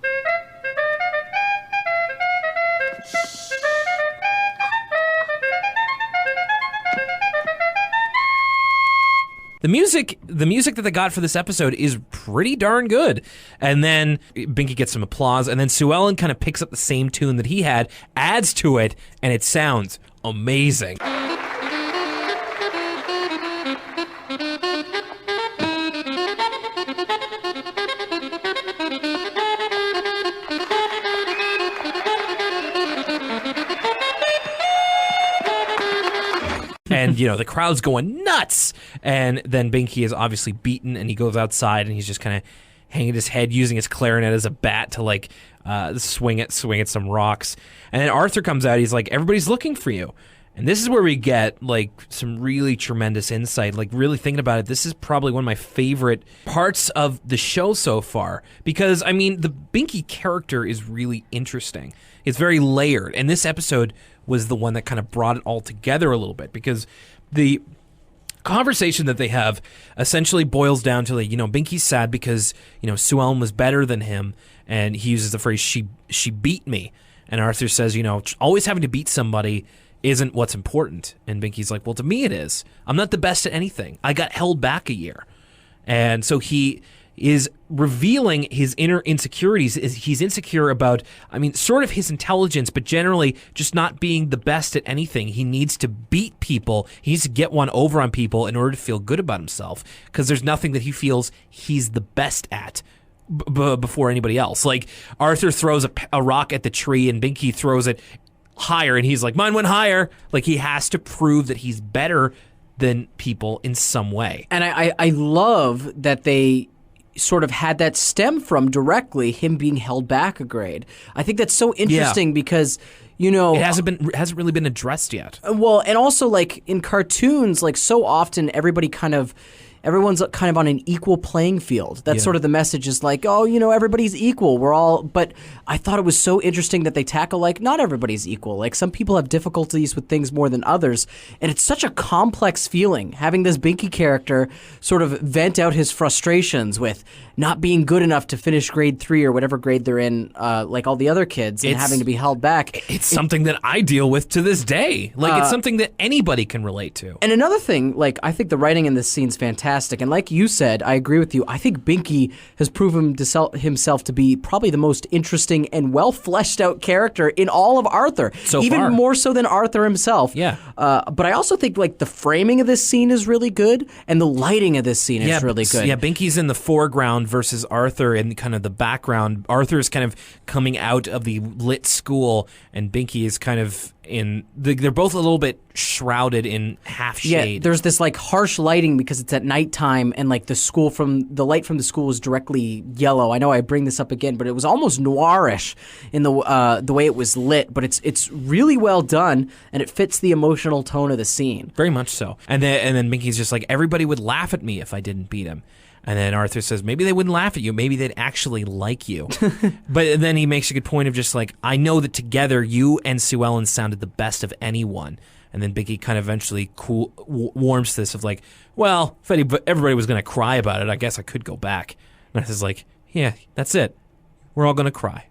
The music that they got for this episode is pretty darn good. And then Binky gets some applause, and then Sue Ellen kind of picks up the same tune that he had, adds to it, and it sounds amazing. And, you know, the crowd's going nuts. And then Binky is obviously beaten, and he goes outside, and he's just kind of hanging his head, using his clarinet as a bat to, like, swing at some rocks. And then Arthur comes out. He's like, everybody's looking for you. And this is where we get, like, some really tremendous insight. Like, really thinking about it, this is probably one of my favorite parts of the show so far. Because, I mean, the Binky character is really interesting. It's very layered. And this episode was the one that kind of brought it all together a little bit, because the conversation that they have essentially boils down to, like, you know, Binky's sad because, you know, Sue Ellen was better than him, and he uses the phrase, she beat me. And Arthur says, you know, always having to beat somebody isn't what's important. And Binky's like, well, to me it is. I'm not the best at anything. I got held back a year. And so he is revealing his inner insecurities. He's insecure about, I mean, sort of his intelligence, but generally just not being the best at anything. He needs to beat people. He needs to get one over on people in order to feel good about himself, because there's nothing that he feels he's the best at before anybody else. Like, Arthur throws a rock at the tree, and Binky throws it higher, and he's like, mine went higher. Like, he has to prove that he's better than people in some way.
And I love that they sort of had that stem from directly him being held back a grade. I think that's so interesting because, you know,
it hasn't really been addressed yet.
Well, and also, like, in cartoons, like, so often everyone's kind of on an equal playing field. That's sort of the message, is like, oh, you know, everybody's equal. But I thought it was so interesting that they tackle, like, not everybody's equal. Like, some people have difficulties with things more than others. And it's such a complex feeling, having this Binky character sort of vent out his frustrations with not being good enough to finish grade 3 or whatever grade they're in, like all the other kids, and having to be held back.
It's something that I deal with to this day. Like, it's something that anybody can relate to.
And another thing, like, I think the writing in this scene's fantastic. And like you said, I agree with you. I think Binky has proven himself to be probably the most interesting and well fleshed out character in all of Arthur. Even more so than Arthur himself.
Yeah.
But I also think, like, the framing of this scene is really good, and the lighting of this scene is really good.
Yeah, Binky's in the foreground versus Arthur in kind of the background. Arthur is kind of coming out of the lit school, and Binky is kind of they're both a little bit shrouded in half shade.
Yeah, there's this, like, harsh lighting because it's at nighttime, and, like, the light from the school is directly yellow. I know I bring this up again, but it was almost noirish in the way it was lit. But it's really well done, and it fits the emotional tone of the scene.
Very much so. And then Binky's just like, everybody would laugh at me if I didn't beat him. And then Arthur says, maybe they wouldn't laugh at you. Maybe they'd actually like you. But then he makes a good point of just like, I know that together you and Sue Ellen sounded the best of anyone. And then Binky kind of eventually warms to this of like, well, if everybody was going to cry about it, I guess I could go back. And Arthur's like, yeah, that's it. We're all going to cry.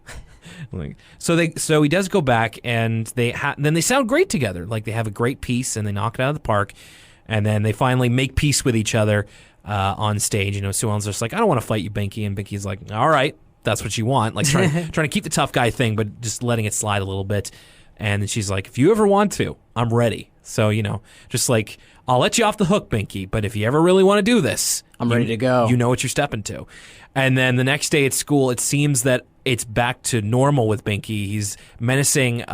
So he does go back, and then they sound great together. Like they have a great piece, and they knock it out of the park. And then they finally make peace with each other on stage. You know, Sue Ellen's just like, I don't want to fight you, Binky. And Binky's like, all right, that's what you want. Like trying to keep the tough guy thing, but just letting it slide a little bit. And then she's like, if you ever want to, I'm ready. So, you know, just like, I'll let you off the hook, Binky. But if you ever really want to do this,
I'm ready to go.
You know what you're stepping to. And then the next day at school, it seems that it's back to normal with Binky. He's menacing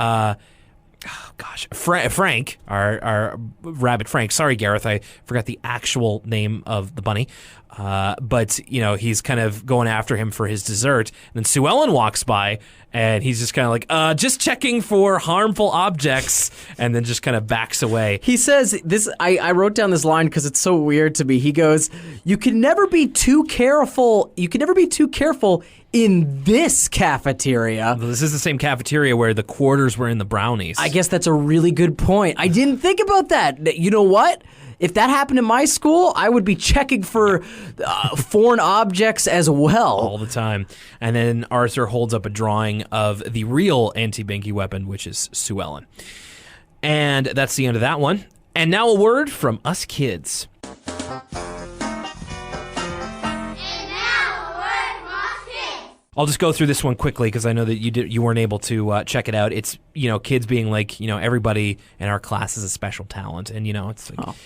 Frank, our rabbit Frank. Sorry, Gareth, I forgot the actual name of the bunny. But, you know, he's kind of going after him for his dessert. And then Sue Ellen walks by, and he's just kind of like, just checking for harmful objects, and then just kind of backs away.
He says, this. I wrote down this line because it's so weird to me. He goes, you can never be too careful. You can never be too careful in this cafeteria.
This is the same cafeteria where the quarters were in the brownies.
I guess that's a really good point. I didn't think about that. You know what? If that happened in my school, I would be checking for foreign objects as well.
All the time. And then Arthur holds up a drawing of the real anti-binky weapon, which is Sue Ellen. And that's the end of that one. And now a word from us kids. I'll just go through this one quickly because I know that you weren't able to check it out. It's, you know, kids being like, you know, everybody in our class is a special talent. And, you know, it's like...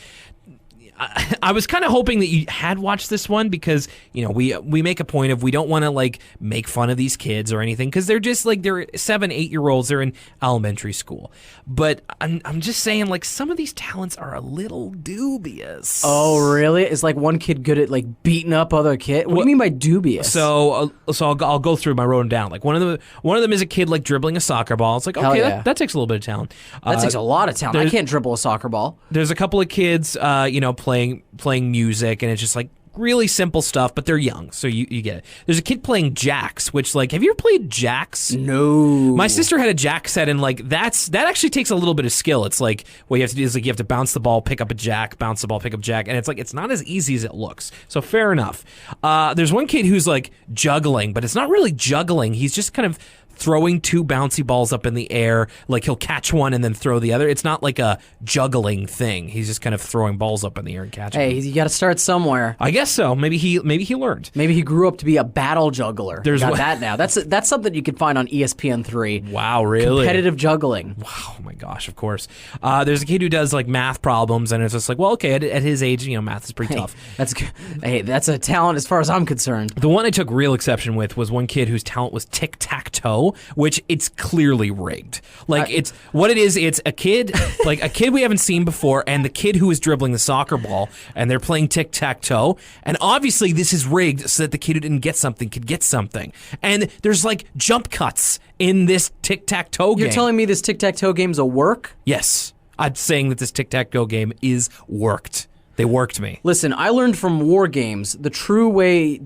I was kind of hoping that you had watched this one because, you know, we make a point of we don't want to, like, make fun of these kids or anything because they're just, like, they're 7, 8-year-olds. They're in elementary school. But I'm just saying, like, some of these talents are a little dubious.
Oh, really? Is, like, one kid good at, like, beating up other kids? What do you mean by dubious?
So I'll go through. I wrote them down. Like, one of them is a kid, like, dribbling a soccer ball. It's like, okay,
yeah.
that takes a little bit of talent.
That takes a lot of talent. I can't dribble a soccer ball.
There's a couple of kids, you know, playing music, and it's just like really simple stuff, but they're young, so you get it. There's a kid playing jacks, which, like, have you ever played jacks?
No.
My sister had a jack set, and like that actually takes a little bit of skill. It's like what you have to do is like you have to bounce the ball, pick up a jack, bounce the ball, pick up jack, and it's like it's not as easy as it looks. So fair enough. There's one kid who's like juggling, but it's not really juggling. He's just kind of throwing 2 bouncy balls up in the air, like he'll catch one and then throw the other. It's not like a juggling thing. He's just kind of throwing balls up in the air and catching them.
Hey, you got to start somewhere.
I guess so. Maybe he learned.
Maybe he grew up to be a battle juggler.
There's
got that now. That's something you can find on ESPN3.
Wow, really?
Competitive juggling.
Wow, oh my gosh, of course. There's a kid who does like math problems, and it's just like, well, okay, at his age, you know, math is pretty tough.
That's a talent as far as I'm concerned.
The one I took real exception with was one kid whose talent was tic-tac-toe, which it's clearly rigged. Like it's what it is. It's a kid, like a kid we haven't seen before, and the kid who is dribbling the soccer ball, and they're playing tic-tac-toe. And obviously this is rigged so that the kid who didn't get something could get something. And there's like jump cuts in this tic-tac-toe game.
You're telling me this tic-tac-toe game's a work?
Yes. I'm saying that this tic-tac-toe game is worked. They worked me.
Listen, I learned from war games the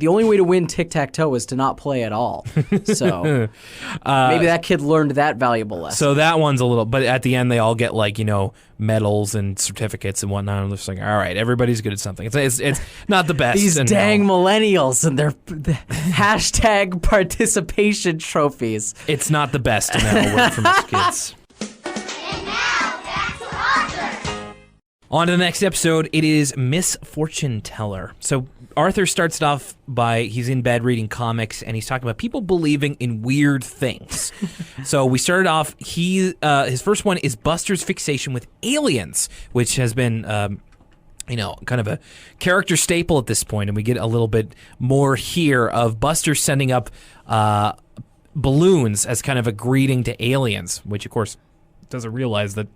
only way to win tic-tac-toe is to not play at all. So maybe that kid learned that valuable lesson.
So that one's a little, but at the end they all get like, you know, medals and certificates and whatnot. I'm just like, all right, everybody's good at something. It's not the best.
These dang millennials and their hashtag participation trophies.
It's not the best in that word from us kids. On to the next episode, it is Misfortune Teller. So Arthur starts it off by, he's in bed reading comics, and he's talking about people believing in weird things. So we started off, his first one is Buster's fixation with aliens, which has been, you know, kind of a character staple at this point, and we get a little bit more here of Buster sending up balloons as kind of a greeting to aliens, which of course doesn't realize that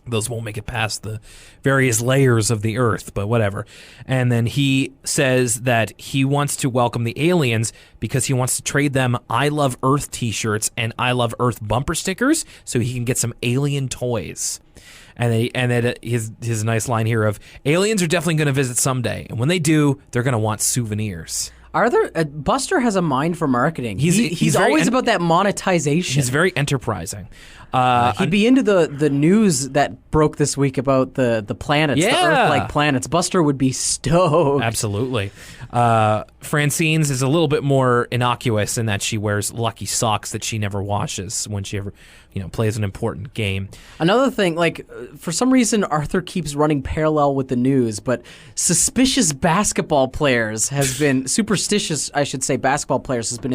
Those won't make it past the various layers of the earth, but whatever. And then he says that he wants to welcome the aliens because he wants to trade them I Love Earth t-shirts and I Love Earth bumper stickers so he can get some alien toys. And then his nice line here of, aliens are definitely going to visit someday, and when they do, they're going to want souvenirs.
Buster has a mind for marketing. He's
very
always about that monetization.
He's very enterprising.
He'd be into the news that broke this week about the planets, the Earth-like planets. Buster would be stoked.
Absolutely. Francine's is a little bit more innocuous in that she wears lucky socks that she never washes when she ever, plays an important game.
Another thing, for some reason, Arthur keeps running parallel with the news, but superstitious basketball players has been in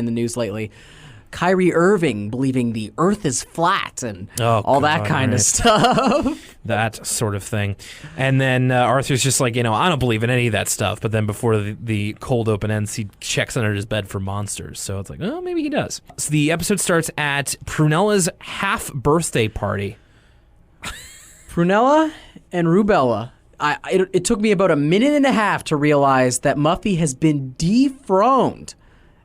the news lately. Kyrie Irving believing the earth is flat and all that kind of stuff.
That sort of thing. And then Arthur's just like, I don't believe in any of that stuff. But then before the cold open ends, he checks under his bed for monsters. So it's like, oh, maybe he does. So the episode starts at Prunella's half-birthday party.
Prunella and Rubella. It took me about a minute and a half to realize that Muffy has been dethroned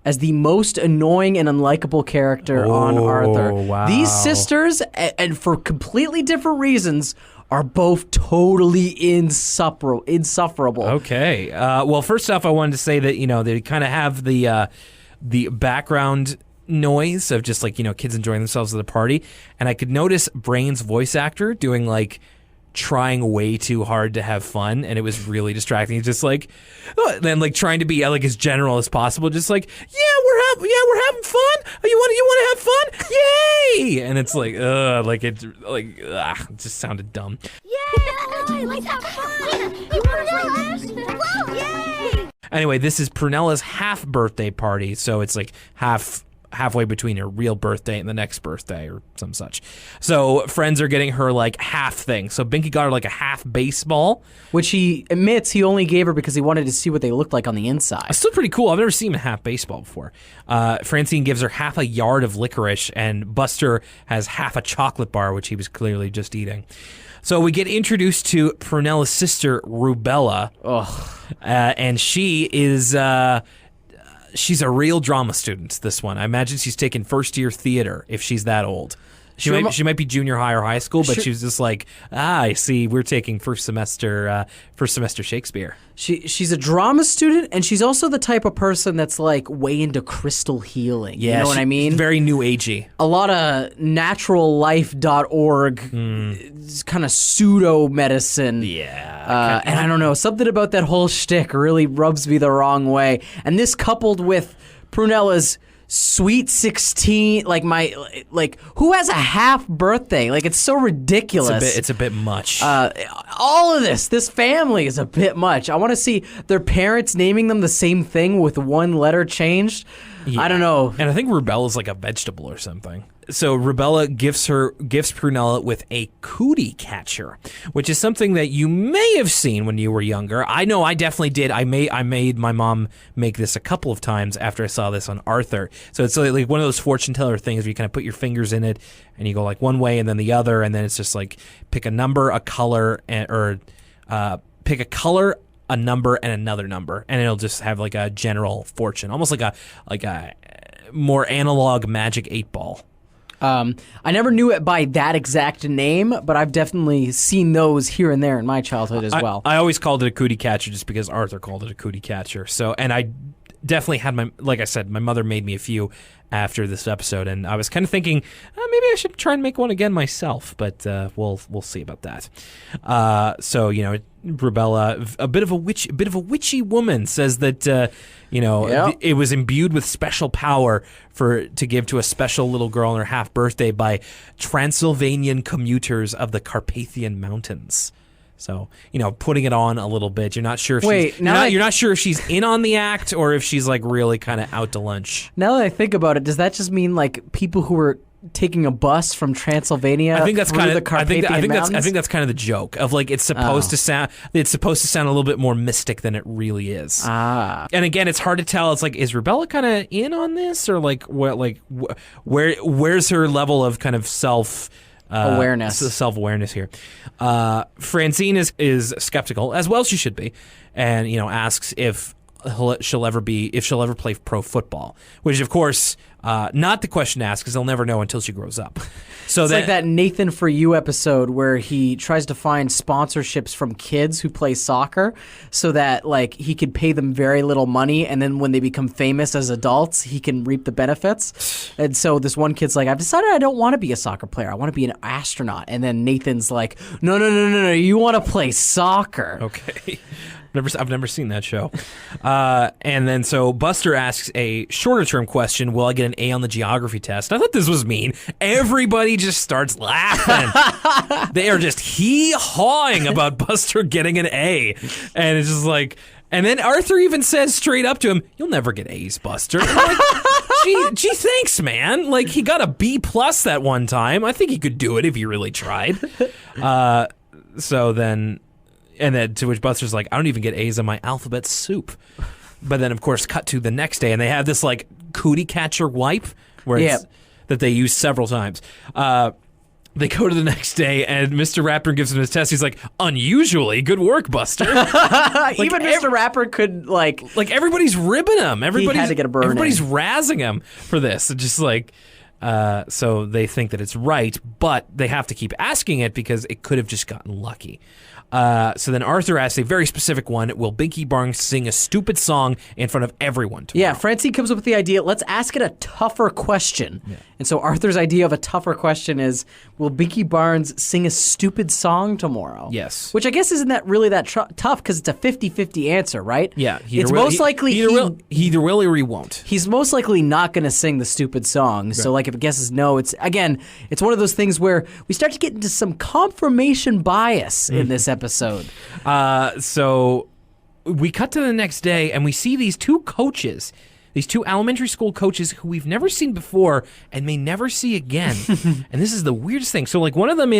as the most annoying and unlikable character on Arthur.
Wow.
These sisters, and for completely different reasons, are both totally insufferable.
Okay. Well, first off, I wanted to say that, they kind of have the background noise of just kids enjoying themselves at the party. And I could notice Brain's voice actor doing trying way too hard to have fun, and it was really distracting. He's just then trying to be as general as possible, just we're having fun. You want to have fun? Yay! And it's it just sounded dumb.
Yay! Let's have fun. You want to do this? Whoa! Yay!
Anyway, this is Prunella's half birthday party, so it's halfway between her real birthday and the next birthday or some such. So friends are getting her half thing. So Binky got her a half baseball.
Which he admits he only gave her because he wanted to see what they looked like on the inside.
It's still pretty cool. I've never seen a half baseball before. Francine gives her half a yard of licorice, and Buster has half a chocolate bar, which he was clearly just eating. So we get introduced to Prunella's sister, Rubella. And she is... she's a real drama student, this one. I imagine she's taken first-year theater if she's that old. She might be junior high or high school, but she was just I see, we're taking first semester Shakespeare.
She's a drama student, and she's also the type of person that's way into crystal healing.
Yeah,
you know what I mean?
Very new agey.
A lot of naturallife.org kind of pseudo medicine.
Yeah.
And I don't know, something about that whole shtick really rubs me the wrong way. And this coupled with Prunella's Sweet 16, who has a half birthday? It's so ridiculous.
It's a bit much.
All of this family is a bit much. I want to see their parents naming them the same thing with one letter changed. Yeah. I don't know.
And I think Rubella's a vegetable or something. So Rubella gifts Prunella with a Cootie catcher, which is something that you may have seen when you were younger. I know I definitely did. I made my mom make this a couple of times after I saw this on Arthur. So it's one of those fortune teller things where you kind of put your fingers in it and you go one way and then the other, and then it's just pick a number, a color, or pick a color, a number, and another number, and it'll just have a general fortune, almost like a more analog Magic 8-ball.
I never knew it by that exact name, but I've definitely seen those here and there in my childhood as well.
I always called it a Cootie catcher just because Arthur called it a Cootie catcher. So, and I definitely had my mother made me a few after this episode, and I was kind of thinking maybe I should try and make one again myself, but we'll see about that. So Rubella, a bit of a witchy woman, says that it was imbued with special power to give to a special little girl on her half birthday by Transylvanian commuters of the Carpathian Mountains. So, putting it on a little bit. You're not sure if you're not sure if she's in on the act or if she's really kind of out to lunch.
Now that I think about it, does that just mean people who were taking a bus from Transylvania?
I think that's kind of
the Carpathian Mountains?
I think that's kind of the joke of it's supposed to sound a little bit more mystic than it really is. And again, it's hard to tell. It's is Rubella kind of in on this, or where's her level of kind of self
Awareness.
Self-awareness here. Francine is skeptical, as well she should be, and asks if she'll ever play pro football, which of course not the question to ask, because they'll never know until she grows up. So
it's like that Nathan For You episode where he tries to find sponsorships from kids who play soccer so that like he could pay them very little money, and then when they become famous as adults, he can reap the benefits. And so this one kid's like, I've decided I don't want to be a soccer player. I want to be an astronaut. And then Nathan's like, no, you want to play soccer.
Okay. I've never seen that show. And then so Buster asks a shorter term question, will I get an A on the geography test? I thought this was mean. Everybody just starts laughing. They are just hee-hawing about Buster getting an A. And it's just like, and then Arthur even says straight up to him, you'll never get A's, Buster. And I'm like, gee, thanks, man. Like, he got a B+ that one time. I think he could do it if he really tried. And then to which Buster's like, I don't even get A's on my alphabet soup. But then, of course, cut to the next day, and they have this, like, cootie catcher wipe that they use several times. They go to the next day, and Mr. Rapper gives him his test. He's like, unusually, good work, Buster.
Even Mr. Rapper could, like,
everybody's ribbing him. Everybody's,
he had to get a burn
everybody's razzing him for this. It's just like... so they think that it's right, but they have to keep asking it because it could have just gotten lucky. So then Arthur asks a very specific one, will Binky Barnes sing a stupid song in front of everyone tomorrow?
Yeah, Francine comes up with the idea, let's ask it a tougher question. Yeah. And so Arthur's idea of a tougher question is, will Binky Barnes sing a stupid song tomorrow?
Yes.
Which I guess isn't that really that tough, because it's a 50-50 answer, right?
Yeah.
It's most likely
he either will or he won't.
He's most likely not going to sing the stupid song. Right. So like if it guesses no, it's one of those things where we start to get into some confirmation bias in this episode.
So we cut to the next day, and we see these two coaches, these two elementary school coaches who we've never seen before and may never see again. And this is the weirdest thing. So, like, one of them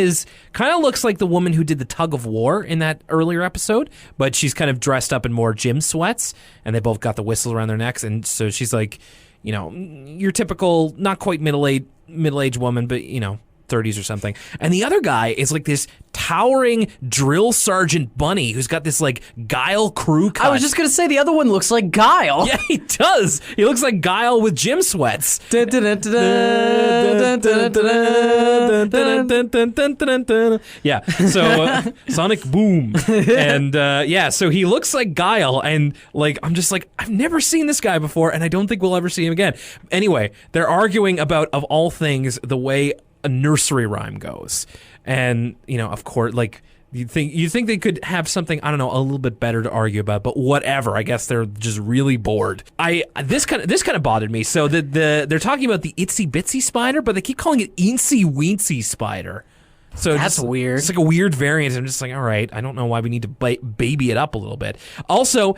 kind of looks like the woman who did the tug of war in that earlier episode, but she's kind of dressed up in more gym sweats, and they both got the whistles around their necks. And so she's like, your typical, not quite middle-aged woman, but, 30s or something. And the other guy is like this towering drill sergeant bunny who's got this like Guile crew cut.
I was just going to say the other one looks like Guile.
Yeah, he does. He looks like Guile with gym sweats. Yeah. So Sonic Boom. And so he looks like Guile, and like I'm just like, I've never seen this guy before, and I don't think we'll ever see him again. Anyway, they're arguing about, of all things, the way a nursery rhyme goes. And, of course, like, you think they could have something, I don't know, a little bit better to argue about, but whatever. I guess they're just really bored. This kind of bothered me. So they're talking about the itsy bitsy spider, but they keep calling it eensy weensy spider. So
that's weird.
It's like a weird variant. I'm just like, all right, I don't know why we need to baby it up a little bit. Also,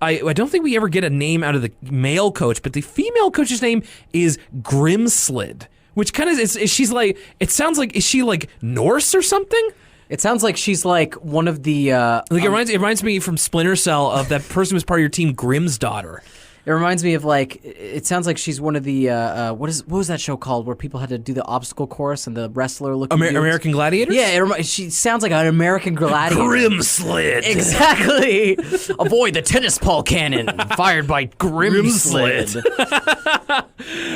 I don't think we ever get a name out of the male coach, but the female coach's name is GRIMSLID. Which kind of is she's like, it sounds like, is she like Norse or something?
It sounds like she's like one of the
it reminds me from Splinter Cell of that person who was part of your team, Grimm's daughter.
It reminds me of like, it sounds like she's one of the what was that show called where people had to do the obstacle course and the wrestler looking
American Gladiators?
Yeah, she sounds like an American gladiator.
GRIMSLID.
Exactly. Avoid the tennis ball cannon fired by GRIMSLID.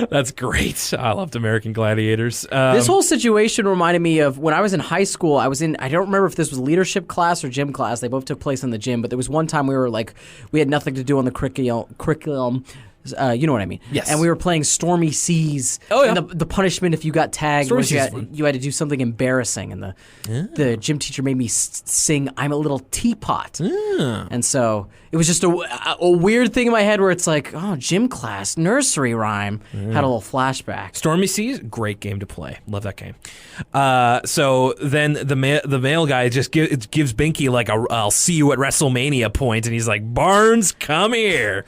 That's great. I loved American Gladiators.
This whole situation reminded me of when I was in high school. I don't remember if this was leadership class or gym class. They both took place in the gym, but there was one time we had nothing to do on the curriculum. You know what I mean?
Yes.
And we were playing Stormy Seas. Oh, yeah. And the punishment if you got tagged was you had to do something embarrassing. And the gym teacher made me sing I'm a Little Teapot. And so it was just a weird thing in my head where it's like, oh, gym class, nursery rhyme. Had a little flashback.
Stormy Seas, great game to play. Love that game. So then the male guy just gives Binky like a I'll see you at WrestleMania point, and he's like, Barnes, come here.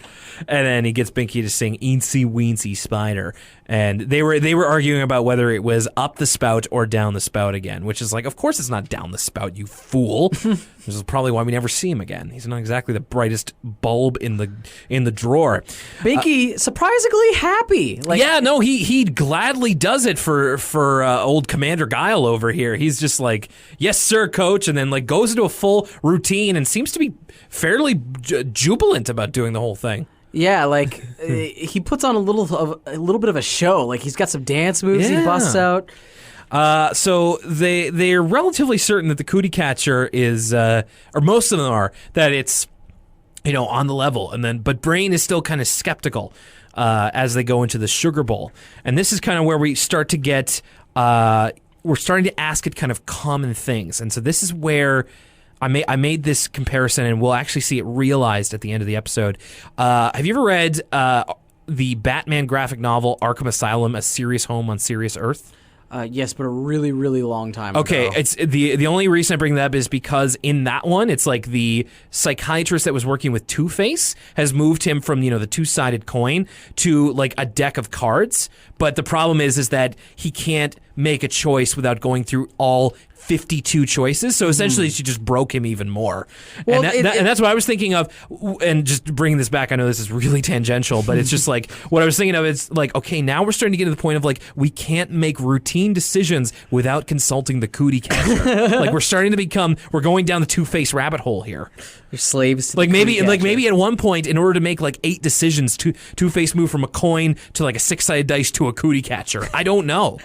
And then he gets Binky Binky to sing Eensy Weensy Spider. And they were arguing about whether it was up the spout or down the spout again, which is like, of course it's not down the spout, you fool. This is probably why we never see him again. He's not exactly the brightest bulb in the drawer.
Binky surprisingly happy. Like,
yeah, no, he gladly does it for old Commander Guile over here. He's just like, yes, sir, coach, and then like goes into a full routine and seems to be fairly jubilant about doing the whole thing.
Yeah, like he puts on a little bit of a show. Like he's got some dance moves he busts out.
So they're relatively certain that the Cootie Catcher is, or most of them are, that it's, on the level. But Brain is still kind of skeptical as they go into the Sugar Bowl. And this is kind of where we start to get, we're starting to ask it kind of common things. And so this is where I made this comparison, and we'll actually see it realized at the end of the episode. Have you ever read the Batman graphic novel Arkham Asylum: A Serious Home on Serious Earth?
Yes, but a really, really long time ago.
Okay, it's the only reason I bring that up is because in that one, it's like the psychiatrist that was working with Two-Face has moved him from, the two-sided coin to like a deck of cards. But the problem is that he can't make a choice without going through all 52 choices. So essentially, she just broke him even more.
Well,
and that's what I was thinking of. And just bringing this back, I know this is really tangential, but it's just like what I was thinking of. It's like, okay, now we're starting to get to the point of like we can't make routine decisions without consulting the Cootie Catcher. Like we're going down the Two-Face rabbit hole here.
You're slaves to
like
the
maybe
Cootie
like
Catcher.
maybe at one point, in order to make like 8 decisions, Two-Face moved from a coin to like a 6-sided dice to a Cootie Catcher. I don't know.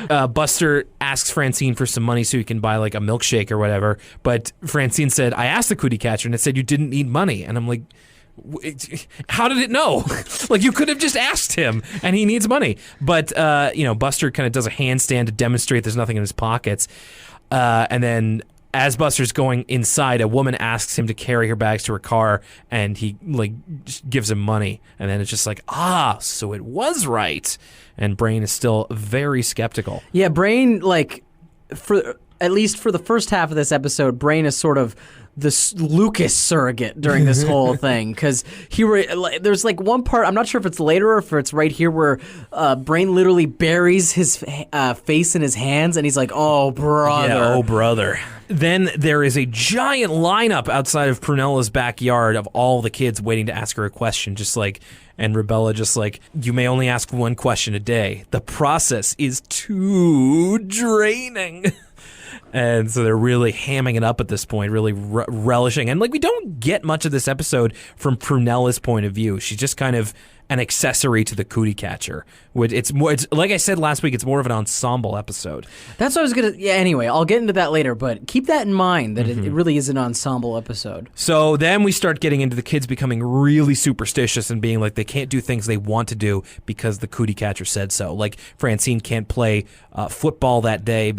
Buster asks Francine for some money so he can buy like a milkshake or whatever, but Francine said, I asked the Cootie Catcher and it said you didn't need money. And I'm like, how did it know? Like you could have just asked him and he needs money. But Buster kind of does a handstand to demonstrate there's nothing in his pockets. And then as Buster's going inside, a woman asks him to carry her bags to her car, and he like just gives him money. And then it's just like, so it was right. And Brain is still very skeptical.
Yeah, Brain, like, at least for the first half of this episode, Brain is sort of the Lucas surrogate during this whole thing, because there's like one part, I'm not sure if it's later or if it's right here, where Brain literally buries his face in his hands, and he's like, oh, brother.
Yeah, oh, brother. Then there is a giant lineup outside of Prunella's backyard of all the kids waiting to ask her a question, and Rebella just like, you may only ask one question a day. The process is too draining. And so they're really hamming it up at this point, really relishing. And like we don't get much of this episode from Prunella's point of view. She's just kind of an accessory to the Cootie Catcher. It's like I said last week, it's more of an ensemble episode.
That's what I was gonna. Yeah. Anyway, I'll get into that later, but keep that in mind that it really is an ensemble episode.
So then we start getting into the kids becoming really superstitious and being like they can't do things they want to do because the Cootie Catcher said so. Like Francine can't play football that day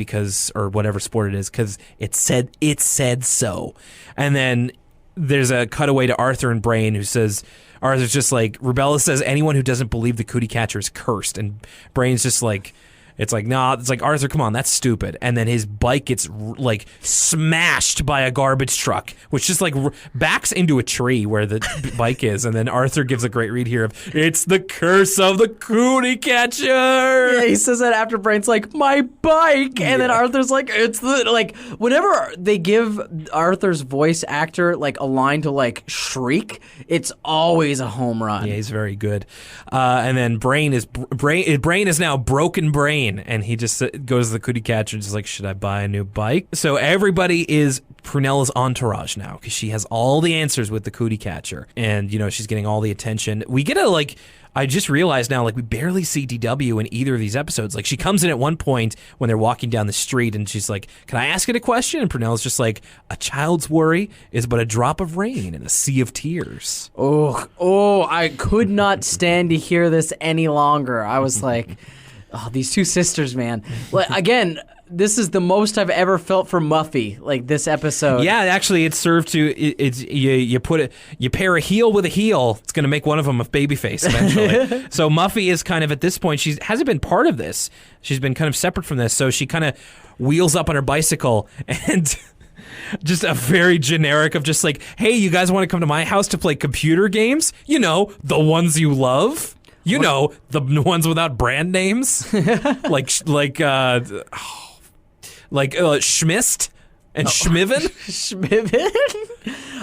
or whatever sport it is, because it said so. And then there's a cutaway to Arthur and Brain, who says. Arthur's just like, Rebella says anyone who doesn't believe the Cootie Catcher is cursed. And Brain's just like, it's like, nah, it's like, Arthur, come on, that's stupid. And then his bike gets like smashed by a garbage truck, which just like backs into a tree where the bike is. And then Arthur gives a great read here of, it's the curse of the Cootie Catcher.
Yeah, he says that after Brain's like, my bike. And then Arthur's like, it's the, like, whenever they give Arthur's voice actor like a line to like shriek, it's always a home run.
Yeah, he's very good. And then Brain is now Broken Brain. And he just goes to the Cootie Catcher and just like, should I buy a new bike? So everybody is Prunella's entourage now, because she has all the answers with the Cootie Catcher. And, she's getting all the attention. We get I just realized now, like, we barely see DW in either of these episodes. Like, she comes in at one point when they're walking down the street, and she's like, can I ask it a question? And Prunella's just like, a child's worry is but a drop of rain in a sea of tears.
Oh, I could not stand to hear this any longer. I was like... Oh, these two sisters, man. Like, again, this is the most I've ever felt for Muffy, like this episode.
Yeah, actually, it's served to you pair a heel with a heel. It's going to make one of them a baby face eventually. So Muffy is kind of at this point, she hasn't been part of this. She's been kind of separate from this. So she kind of wheels up on her bicycle and Just a very generic of just like, hey, you guys want to come to my house to play computer games? You know, the ones you love. You know, the ones without brand names, like Schmist and Schmiven.
Schmiven?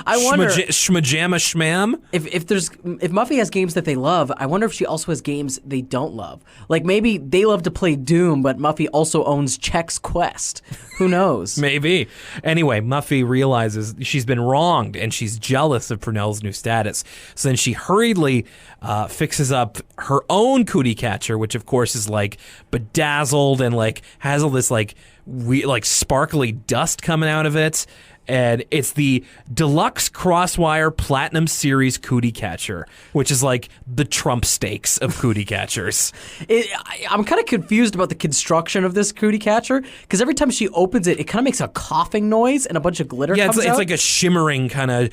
I wonder
Schmajama Schmam.
if Muffy has games that they love, I wonder if she also has games they don't love. Like maybe they love to play Doom, but Muffy also owns Chex Quest. Who knows?
Maybe. Anyway, Muffy realizes she's been wronged and she's jealous of Prunella's new status. So then she hurriedly fixes up her own cootie catcher, which of course is like bedazzled and like has all this like sparkly dust coming out of it. And it's the Deluxe Crosswire Platinum Series Cootie Catcher, which is like the Trump stakes of cootie catchers.
I'm kind of confused about the construction of this cootie catcher because every time she opens it, it kind of makes a coughing noise and a bunch of glitter comes out.
Yeah, it's like a shimmering kind of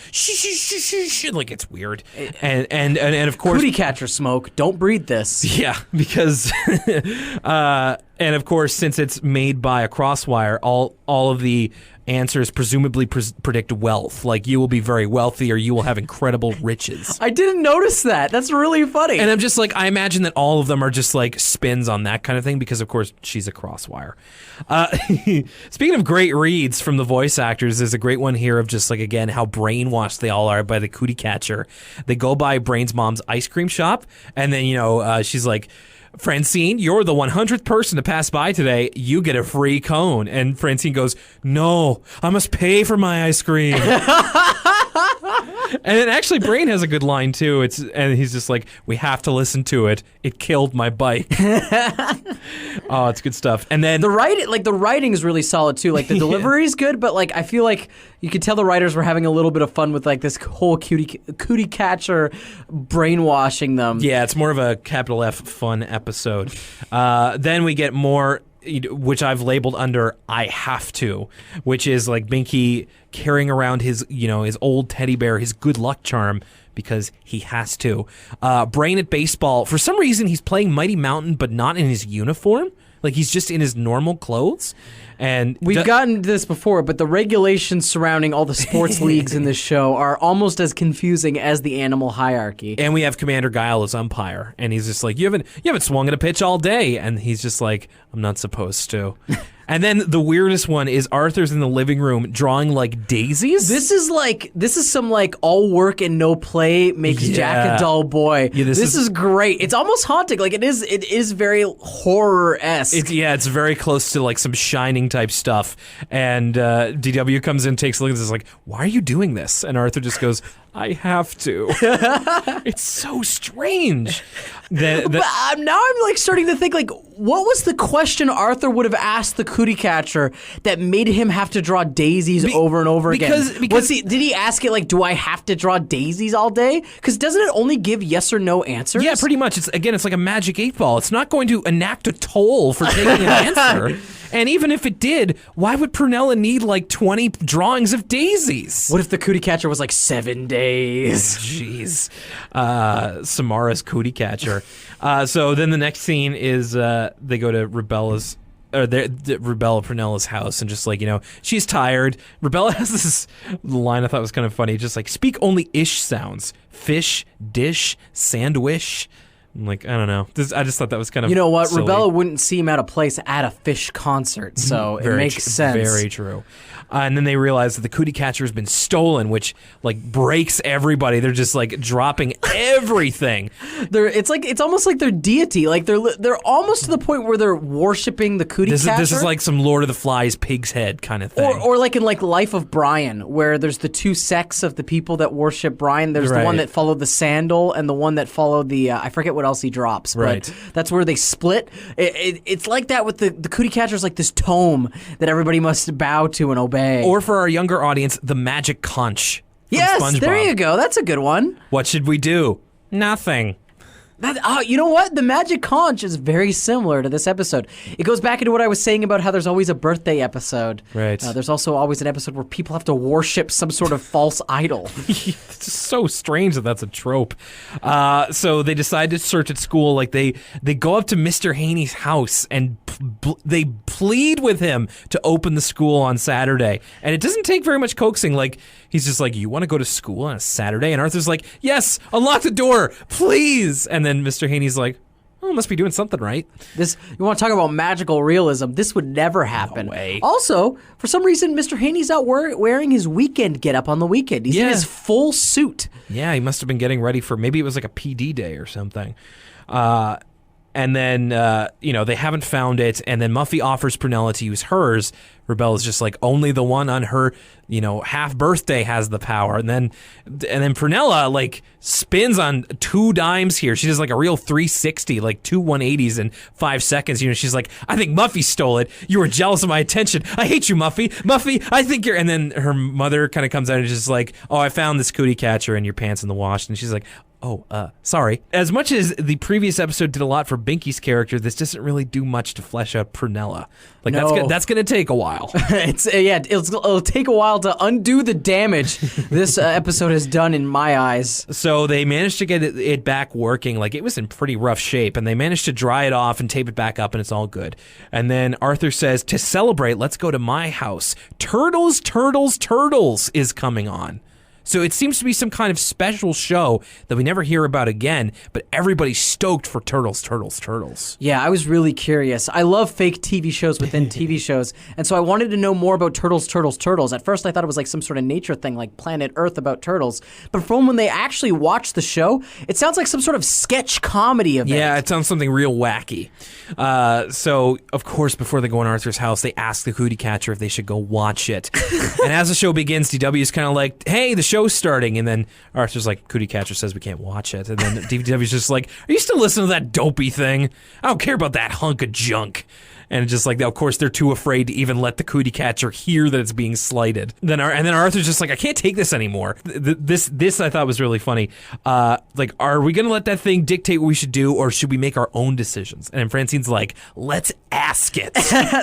like it's weird. And of course,
cootie catcher smoke. Don't breathe this.
Yeah, because and of course, since it's made by a crosswire, all of the answers presumably predict wealth. Like you will be very wealthy or you will have incredible riches.
I didn't notice that. That's really funny.
And I'm just like, I imagine that all of them are just like spins on that kind of thing because of course she's a crosswire. Speaking of great reads from the voice actors, there's a great one here of just like, again, how brainwashed they all are by the cootie catcher. They go by Brain's mom's ice cream shop and then, she's like, Francine, you're the 100th person to pass by today. You get a free cone. And Francine goes, no, I must pay for my ice cream. And then actually Brain has a good line too. And he's just like, we have to listen to it. It killed my bike. Oh, it's good stuff. And then
the writing is really solid too. Like the delivery is good, but like I feel like you could tell the writers were having a little bit of fun with like this whole cootie catcher brainwashing them.
Yeah, it's more of a capital F fun episode. Then we get more, which I've labeled under I have to, which is like Binky carrying around his old teddy bear, his good luck charm, because he has to. Brain at baseball. For some reason, he's playing Mighty Mountain, but not in his uniform. Like he's just in his normal clothes. And
we've gotten this before, but the regulations surrounding all the sports leagues in this show are almost as confusing as the animal hierarchy.
And we have Commander Guile as umpire, and he's just like, you haven't swung at a pitch all day, and he's just like, I'm not supposed to. And then the weirdest one is Arthur's in the living room drawing like daisies.
This is some like all work and no play makes Jack a dull boy. Yeah, this is great. It's almost haunting. Like it is very horror-esque.
It's very close to like some Shining type stuff. And DW comes in, takes a look at this, like, why are you doing this? And Arthur just goes, I have to. It's so strange.
But now I'm like starting to think like, what was the question Arthur would have asked the cootie catcher that made him have to draw daisies over and over again? Because did he ask it like, do I have to draw daisies all day? Because doesn't it only give yes or no answers?
Yeah, pretty much. It's like a magic 8-ball. It's not going to enact a toll for taking an answer. And even if it did, why would Prunella need like 20 drawings of daisies?
What if the cootie catcher was like 7 days?
Jeez. Samara's cootie catcher. So then the next scene is they go to Rubella's Prunella's house and just like, she's tired. Rubella has this line I thought was kind of funny, just like, speak only ish sounds. Fish, dish, sandwich. I'm like, I don't know. I just thought that was kind of
You know what?
silly.
Rubella wouldn't seem out of place at a Fish concert, so it makes sense.
Very true. And then they realize that the cootie catcher has been stolen, which like breaks everybody. They're just like dropping everything.
It's almost like they're deity. Like they're almost to the point where they're worshiping the cootie catcher.
This is like some Lord of the Flies pig's head kind of thing.
Or like in like Life of Brian, where there's the two sects of the people that worship Brian. There's the one that followed the sandal and the one that followed the I forget what else he drops, but that's where they split. It's like that with the cootie catcher's like this tome that everybody must bow to and obey.
Or for our younger audience, the magic conch.
Yes,
SpongeBob.
there you go. That's a good one.
What should we do? Nothing.
You know what? The magic conch is very similar to this episode. It goes back into what I was saying about how there's always a birthday episode.
Right.
There's also always an episode where people have to worship some sort of false idol.
It's so strange that that's a trope. So they decide to search at school. Like they go up to Mr. Haney's house and they plead with him to open the school on Saturday. And it doesn't take very much coaxing. Like he's just like, you want to go to school on a Saturday? And Arthur's like, yes, unlock the door, please. And then Mr. Haney's like, oh, must be doing something right.
You want to talk about magical realism? This would never happen.
No way.
Also, for some reason, Mr. Haney's out wearing his weekend get up on the weekend. He's in his full suit.
Yeah, he must have been getting ready for, maybe it was like a PD day or something. And then, they haven't found it. And then Muffy offers Prunella to use hers. Rebella's just like, only the one on her, half birthday has the power. And then Prunella like spins on 2 dimes here. She does like a real 360, like 2 180s in 5 seconds. She's like, I think Muffy stole it. You were jealous of my attention. I hate you, Muffy. Muffy, I think you're. And then her mother kind of comes out and is just like, oh, I found this cootie catcher in your pants in the wash. And she's like, oh, sorry. As much as the previous episode did a lot for Binky's character, this doesn't really do much to flesh out Prunella. Like that's going to take a while.
It'll take a while to undo the damage this episode has done in my eyes.
So they managed to get it back working. Like it was in pretty rough shape, and they managed to dry it off and tape it back up, and it's all good. And then Arthur says, to celebrate, let's go to my house. Turtles, Turtles, Turtles is coming on. So it seems to be some kind of special show that we never hear about again, but everybody's stoked for Turtles, Turtles, Turtles.
Yeah, I was really curious. I love fake TV shows within TV shows, and so I wanted to know more about Turtles, Turtles, Turtles. At first I thought it was like some sort of nature thing, like Planet Earth about turtles, but from when they actually watch the show, it sounds like some sort of sketch comedy event.
Yeah, it sounds something real wacky. So, of course, before they go in Arthur's house, they ask the Cootie Catcher if they should go watch it. And as the show begins, DW is kind of like, hey, the show's starting. And then Arthur's like, Cootie Catcher says we can't watch it. And then DW's just like, are you still listening to that dopey thing? I don't care about that hunk of junk. And it's just like, of course, they're too afraid to even let the Cootie Catcher hear that it's being slighted. And then Arthur's just like, I can't take this anymore. This I thought was really funny. Like, are we going to let that thing dictate what we should do, or should we make our own decisions? And Francine's like, let's ask it.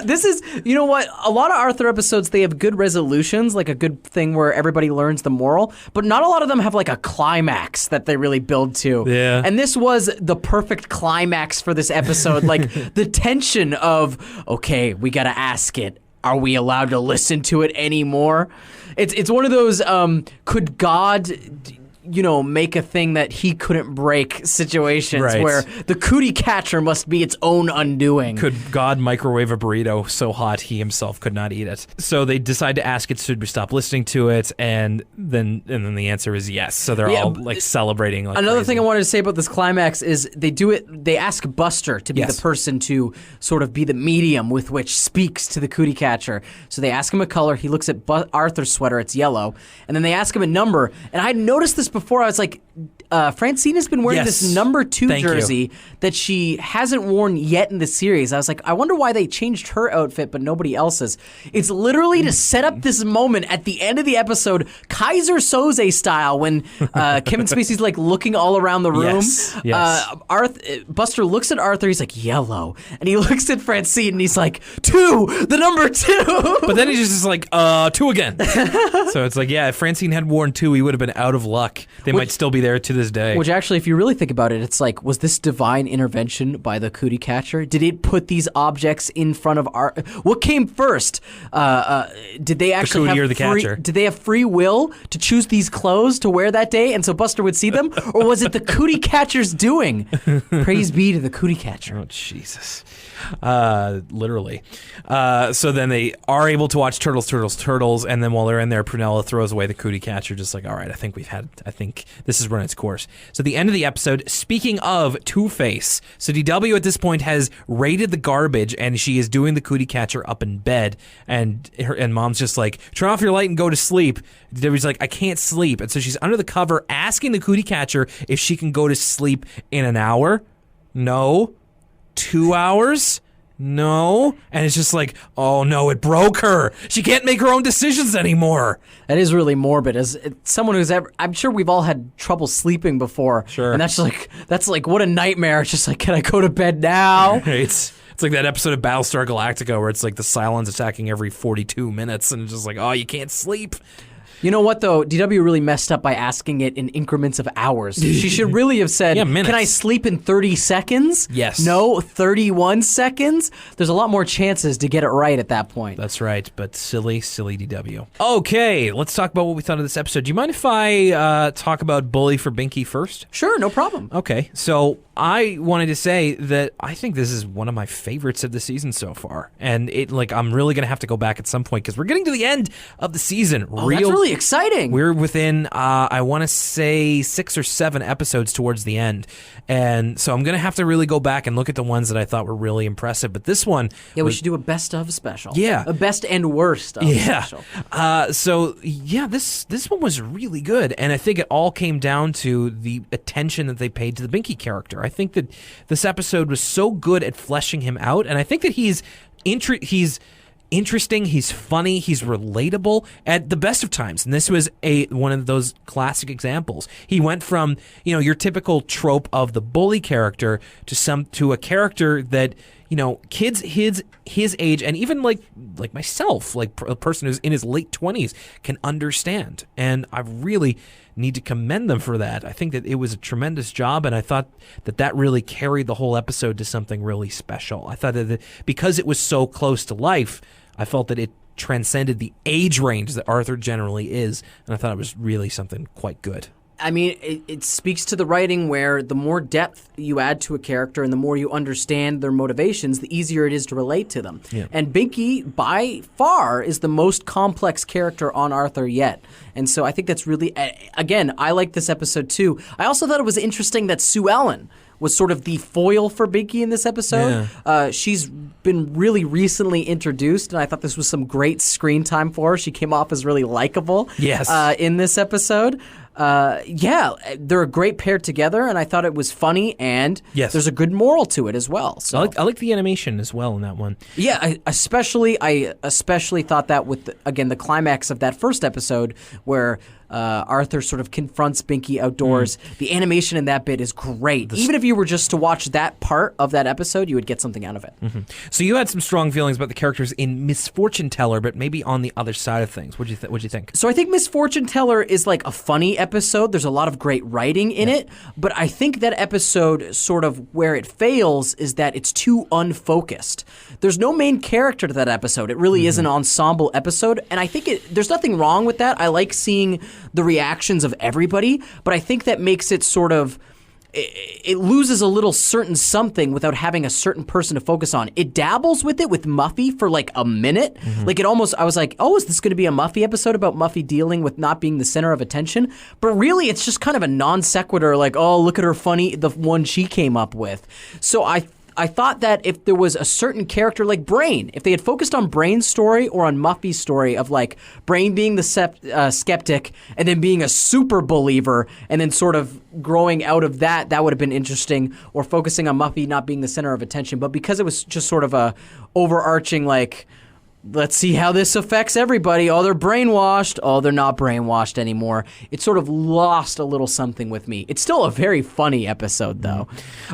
This is, you know what? A lot of Arthur episodes, they have good resolutions, like a good thing where everybody learns the moral, but not a lot of them have like a climax that they really build to.
Yeah.
And this was the perfect climax for this episode. Like the tension of, okay, we got to ask it. Are we allowed to listen to it anymore? It's one of those, could God, make a thing that he couldn't break situations,
right,
where the Cootie Catcher must be its own undoing.
Could God microwave a burrito so hot he himself could not eat it? So they decide to ask it, should we stop listening to it? And then the answer is yes. So they're all like celebrating. Like
another
crazy.
thing I wanted to say about this climax is they ask Buster to be the person to sort of be the medium with which speaks to the Cootie Catcher. So they ask him a color. He looks at Arthur's sweater. It's yellow. And then they ask him a number. And I had noticed this before. I was like, Francine has been wearing this number 2 jersey that she hasn't worn yet in the series. I was like, I wonder why they changed her outfit but nobody else's. It's literally to set up this moment at the end of the episode, Kaiser Soze style, when Kevin Spacey's like looking all around the room.
Yes.
Buster looks at Arthur, he's like, yellow. And he looks at Francine and he's like, 2, the number 2.
But then he's just like, 2 again. So it's like, yeah, if Francine had worn 2, he would have been out of luck. They might still be there to this day.
Which actually, if you really think about it, it's like, was this divine intervention by the Cootie Catcher? Did it put these objects in front of what came first? Did they actually
have the Catcher?
Did they have free will to choose these clothes to wear that day, and so Buster would see them? Or was it the Cootie Catcher's doing? Praise be to the Cootie Catcher.
Oh, Jesus. Literally. So then they are able to watch Turtles, Turtles, Turtles, and then while they're in there, Prunella throws away the Cootie Catcher, just like, all right, I think this has run its course. So at the end of the episode, speaking of Two-Face, so DW at this point has raided the garbage, and she is doing the Cootie Catcher up in bed, and Mom's just like, turn off your light and go to sleep. DW's like, I can't sleep. And so she's under the cover asking the Cootie Catcher if she can go to sleep in an hour. No. 2 hours? no. And it's just like, oh no, it broke her. She can't make her own decisions anymore.
That is really morbid. As someone who's ever, I'm sure we've all had trouble sleeping before.
Sure.
And that's like what a nightmare. It's just like, can I go to bed now?
It's like that episode of Battlestar Galactica where it's like the Cylons attacking every 42 minutes and it's just like, oh, you can't sleep.
You know what, though? DW really messed up by asking it in increments of hours. She should really have said,
minutes.
Can I sleep in 30 seconds?
Yes.
No, 31 seconds? There's a lot more chances to get it right at that point.
That's right, but silly DW. Okay, let's talk about what we thought of this episode. Do you mind if I talk about Bully for Binky first?
Sure, no problem.
Okay, so I wanted to say that I think this is one of my favorites of the season so far. And I'm really going to have to go back at some point because we're getting to the end of the season.
Oh, that's really exciting.
We're within, I want to say 6 or 7 episodes towards the end. And so I'm going to have to really go back and look at the ones that I thought were really impressive. But this one...
Yeah, we should do a best of special.
Yeah.
A best and worst of special.
This one was really good. And I think it all came down to the attention that they paid to the Binky character. I think that this episode was so good at fleshing him out. And I think that he's interesting, he's funny, he's relatable at the best of times. And this was one of those classic examples. He went from, your typical trope of the bully character to a character that, kids his age and even like myself, like a person who's in his late 20s can understand. And I really need to commend them for that. I think that it was a tremendous job, and I thought that really carried the whole episode to something really special. I thought that because it was so close to life, I felt that it transcended the age range that Arthur generally is, and I thought it was really something quite good.
I mean, it speaks to the writing where the more depth you add to a character and the more you understand their motivations, the easier it is to relate to them. Yeah. And Binky, by far, is the most complex character on Arthur yet. And so I think that's really, again, I like this episode too. I also thought it was interesting that Sue Ellen was sort of the foil for Binky in this episode. Yeah. She's been really recently introduced, and I thought this was some great screen time for her. She came off as really likable in this episode. They're a great pair together, and I thought it was funny, and there's a good moral to it as well. So
I like the animation as well in that one.
Yeah, I especially thought that with, the climax of that first episode where Arthur sort of confronts Binky outdoors. The animation in that bit is great. Even if you were just to watch that part of that episode, you would get something out of it.
Mm-hmm. So you had some strong feelings about the characters in Misfortune Teller, but maybe on the other side of things. What'd you think?
So I think Misfortune Teller is like a funny episode. There's a lot of great writing in it, but I think that episode sort of where it fails is that it's too unfocused. There's no main character to that episode. It really is an ensemble episode, and I think there's nothing wrong with that. I like seeing the reactions of everybody, but I think that makes it sort of, it loses a little certain something without having a certain person to focus on. It dabbles with it with Muffy for like a minute. Like I was like, oh, is this going to be a Muffy episode about Muffy dealing with not being the center of attention? But really, it's just kind of a non sequitur, like, oh, look at her funny, the one she came up with. So I thought that if there was a certain character like Brain, if they had focused on Brain's story or on Muffy's story of like Brain being the skeptic and then being a super believer and then sort of growing out of that would have been interesting, or focusing on Muffy not being the center of attention. But because it was just sort of a overarching like, let's see how this affects everybody. Oh, they're brainwashed. Oh, they're not brainwashed anymore. It sort of lost a little something with me. It's still a very funny episode, though.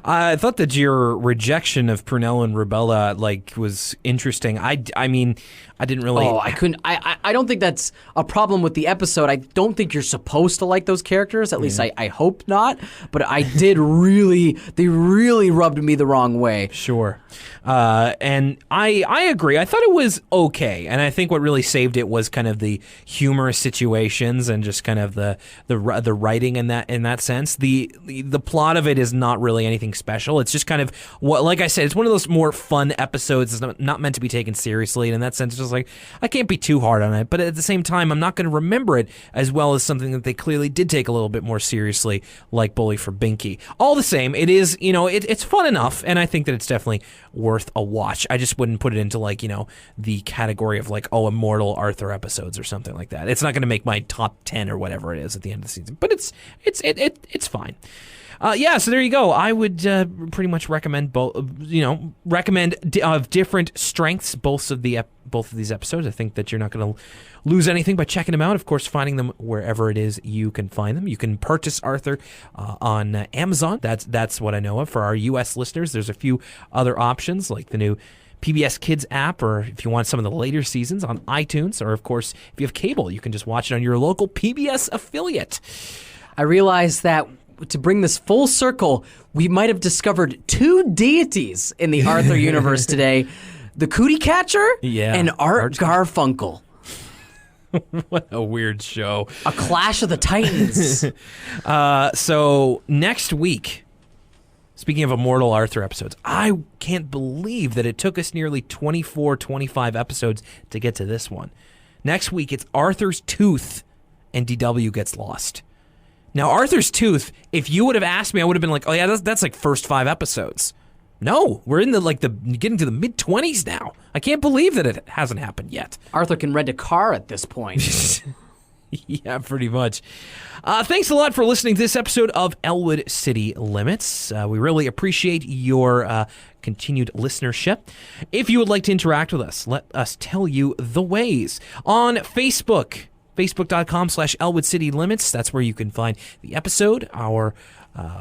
I thought that your rejection of Prunella and Rubella was interesting. I mean, I didn't really...
Oh, I couldn't... I don't think that's a problem with the episode. I don't think you're supposed to like those characters. At least I hope not. But I did really... They really rubbed me the wrong way.
Sure. And I agree. I thought it was okay. And I think what really saved it was kind of the humorous situations and just kind of the writing in that sense. The plot of it is not really anything special. It's just kind of, like I said, it's one of those more fun episodes. It's not meant to be taken seriously. And in that sense, it's just like, I can't be too hard on it. But at the same time, I'm not going to remember it as well as something that they clearly did take a little bit more seriously, like Bully for Binky. All the same, it is, it's fun enough. And I think that it's definitely worth a watch. I just wouldn't put it into the category of Immortal Arthur episodes or something like that. It's not going to make my top 10 or whatever it is at the end of the season, but it's fine. So there you go. I would pretty much recommend both. Of different strengths, both of these episodes. I think that you're not going to lose anything by checking them out. Of course, finding them wherever it is you can find them. You can purchase Arthur on Amazon. That's what I know of. For our U.S. listeners, there's a few other options like the new PBS Kids app, or if you want some of the later seasons on iTunes, or of course, if you have cable, you can just watch it on your local PBS affiliate.
I realize that to bring this full circle, we might have discovered two deities in the Arthur universe today. The Cootie Catcher and Art Garfunkel.
What a weird show.
A clash of the titans.
So next week, speaking of Immortal Arthur episodes, I can't believe that it took us nearly 24, 25 episodes to get to this one. Next week, it's Arthur's Tooth and DW gets lost. Now, Arthur's Tooth, if you would have asked me, I would have been like, oh yeah, that's like first 5 episodes. No, we're in getting to the mid-20s now. I can't believe that it hasn't happened yet.
Arthur can rent a car at this point.
Yeah, pretty much. Thanks a lot for listening to this episode of Elwood City Limits. We really appreciate your continued listenership. If you would like to interact with us, let us tell you the ways. On Facebook, facebook.com/Elwood City Limits. That's where you can find the episode, our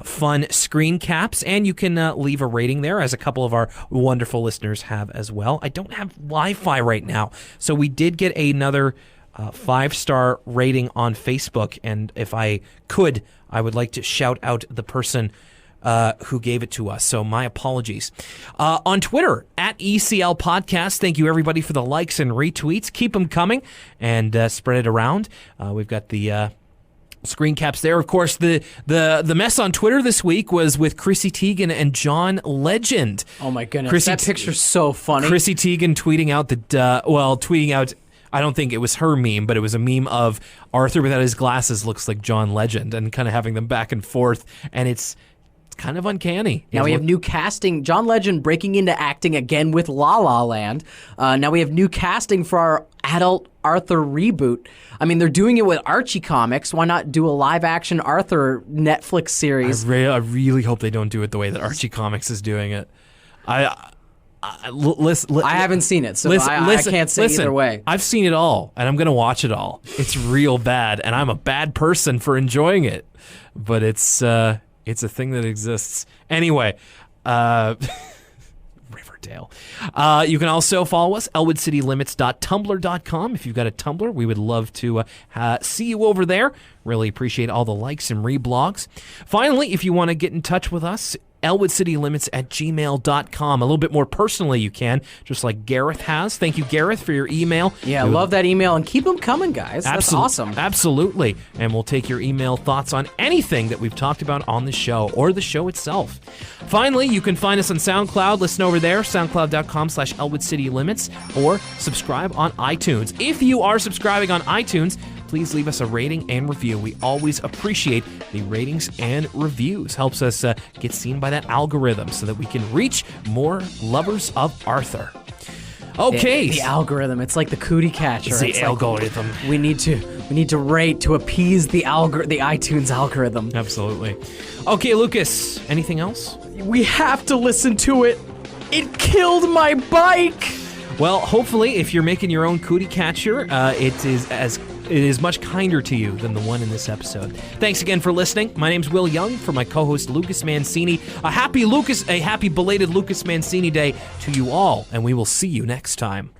fun screen caps, and you can leave a rating there, as a couple of our wonderful listeners have as well. I don't have Wi-Fi right now, so we did get another 5-star rating on Facebook, and if I could, I would like to shout out the person who gave it to us, so my apologies. On Twitter, at ECL Podcast, thank you everybody for the likes and retweets. Keep them coming and spread it around. We've got the screen caps there. Of course, the mess on Twitter this week was with Chrissy Teigen and John Legend.
Oh my goodness, that picture's so funny.
Chrissy Teigen tweeting out, I don't think it was her meme, but it was a meme of Arthur without his glasses looks like John Legend, and kind of having them back and forth, and it's kind of uncanny.
Now we have new casting. John Legend breaking into acting again with La La Land. Now we have new casting for our adult Arthur reboot. I mean, they're doing it with Archie Comics. Why not do a live-action Arthur Netflix series?
I really hope they don't do it the way that Archie Comics is doing it. I
haven't seen it, so I can't say either way.
I've seen it all, and I'm going to watch it all. It's real bad, and I'm a bad person for enjoying it. But it's a thing that exists. Anyway, Riverdale. You can also follow us, elwoodcitylimits.tumblr.com. If you've got a Tumblr, we would love to see you over there. Really appreciate all the likes and reblogs. Finally, if you want to get in touch with us, elwoodcitylimits@gmail.com. A little bit more personally you can, just like Gareth has. Thank you, Gareth, for your email.
Yeah, I love that email, and keep them coming, guys. That's awesome.
Absolutely. And we'll take your email thoughts on anything that we've talked about on the show or the show itself. Finally, you can find us on SoundCloud. Listen over there, soundcloud.com/ElwoodCityLimits, or subscribe on iTunes. If you are subscribing on iTunes, please leave us a rating and review. We always appreciate the ratings and reviews. Helps us get seen by that algorithm so that we can reach more lovers of Arthur. Okay.
The algorithm. It's like the Cootie Catcher.
It's the algorithm.
Like we need to rate to appease the iTunes algorithm.
Absolutely. Okay, Lucas, anything else?
We have to listen to it. It killed my bike.
Well, hopefully, if you're making your own Cootie Catcher, it is much kinder to you than the one in this episode. Thanks again for listening. My name's Will Young. For my co-host Lucas Mancini, a happy belated Lucas Mancini Day to you all, and we will see you next time.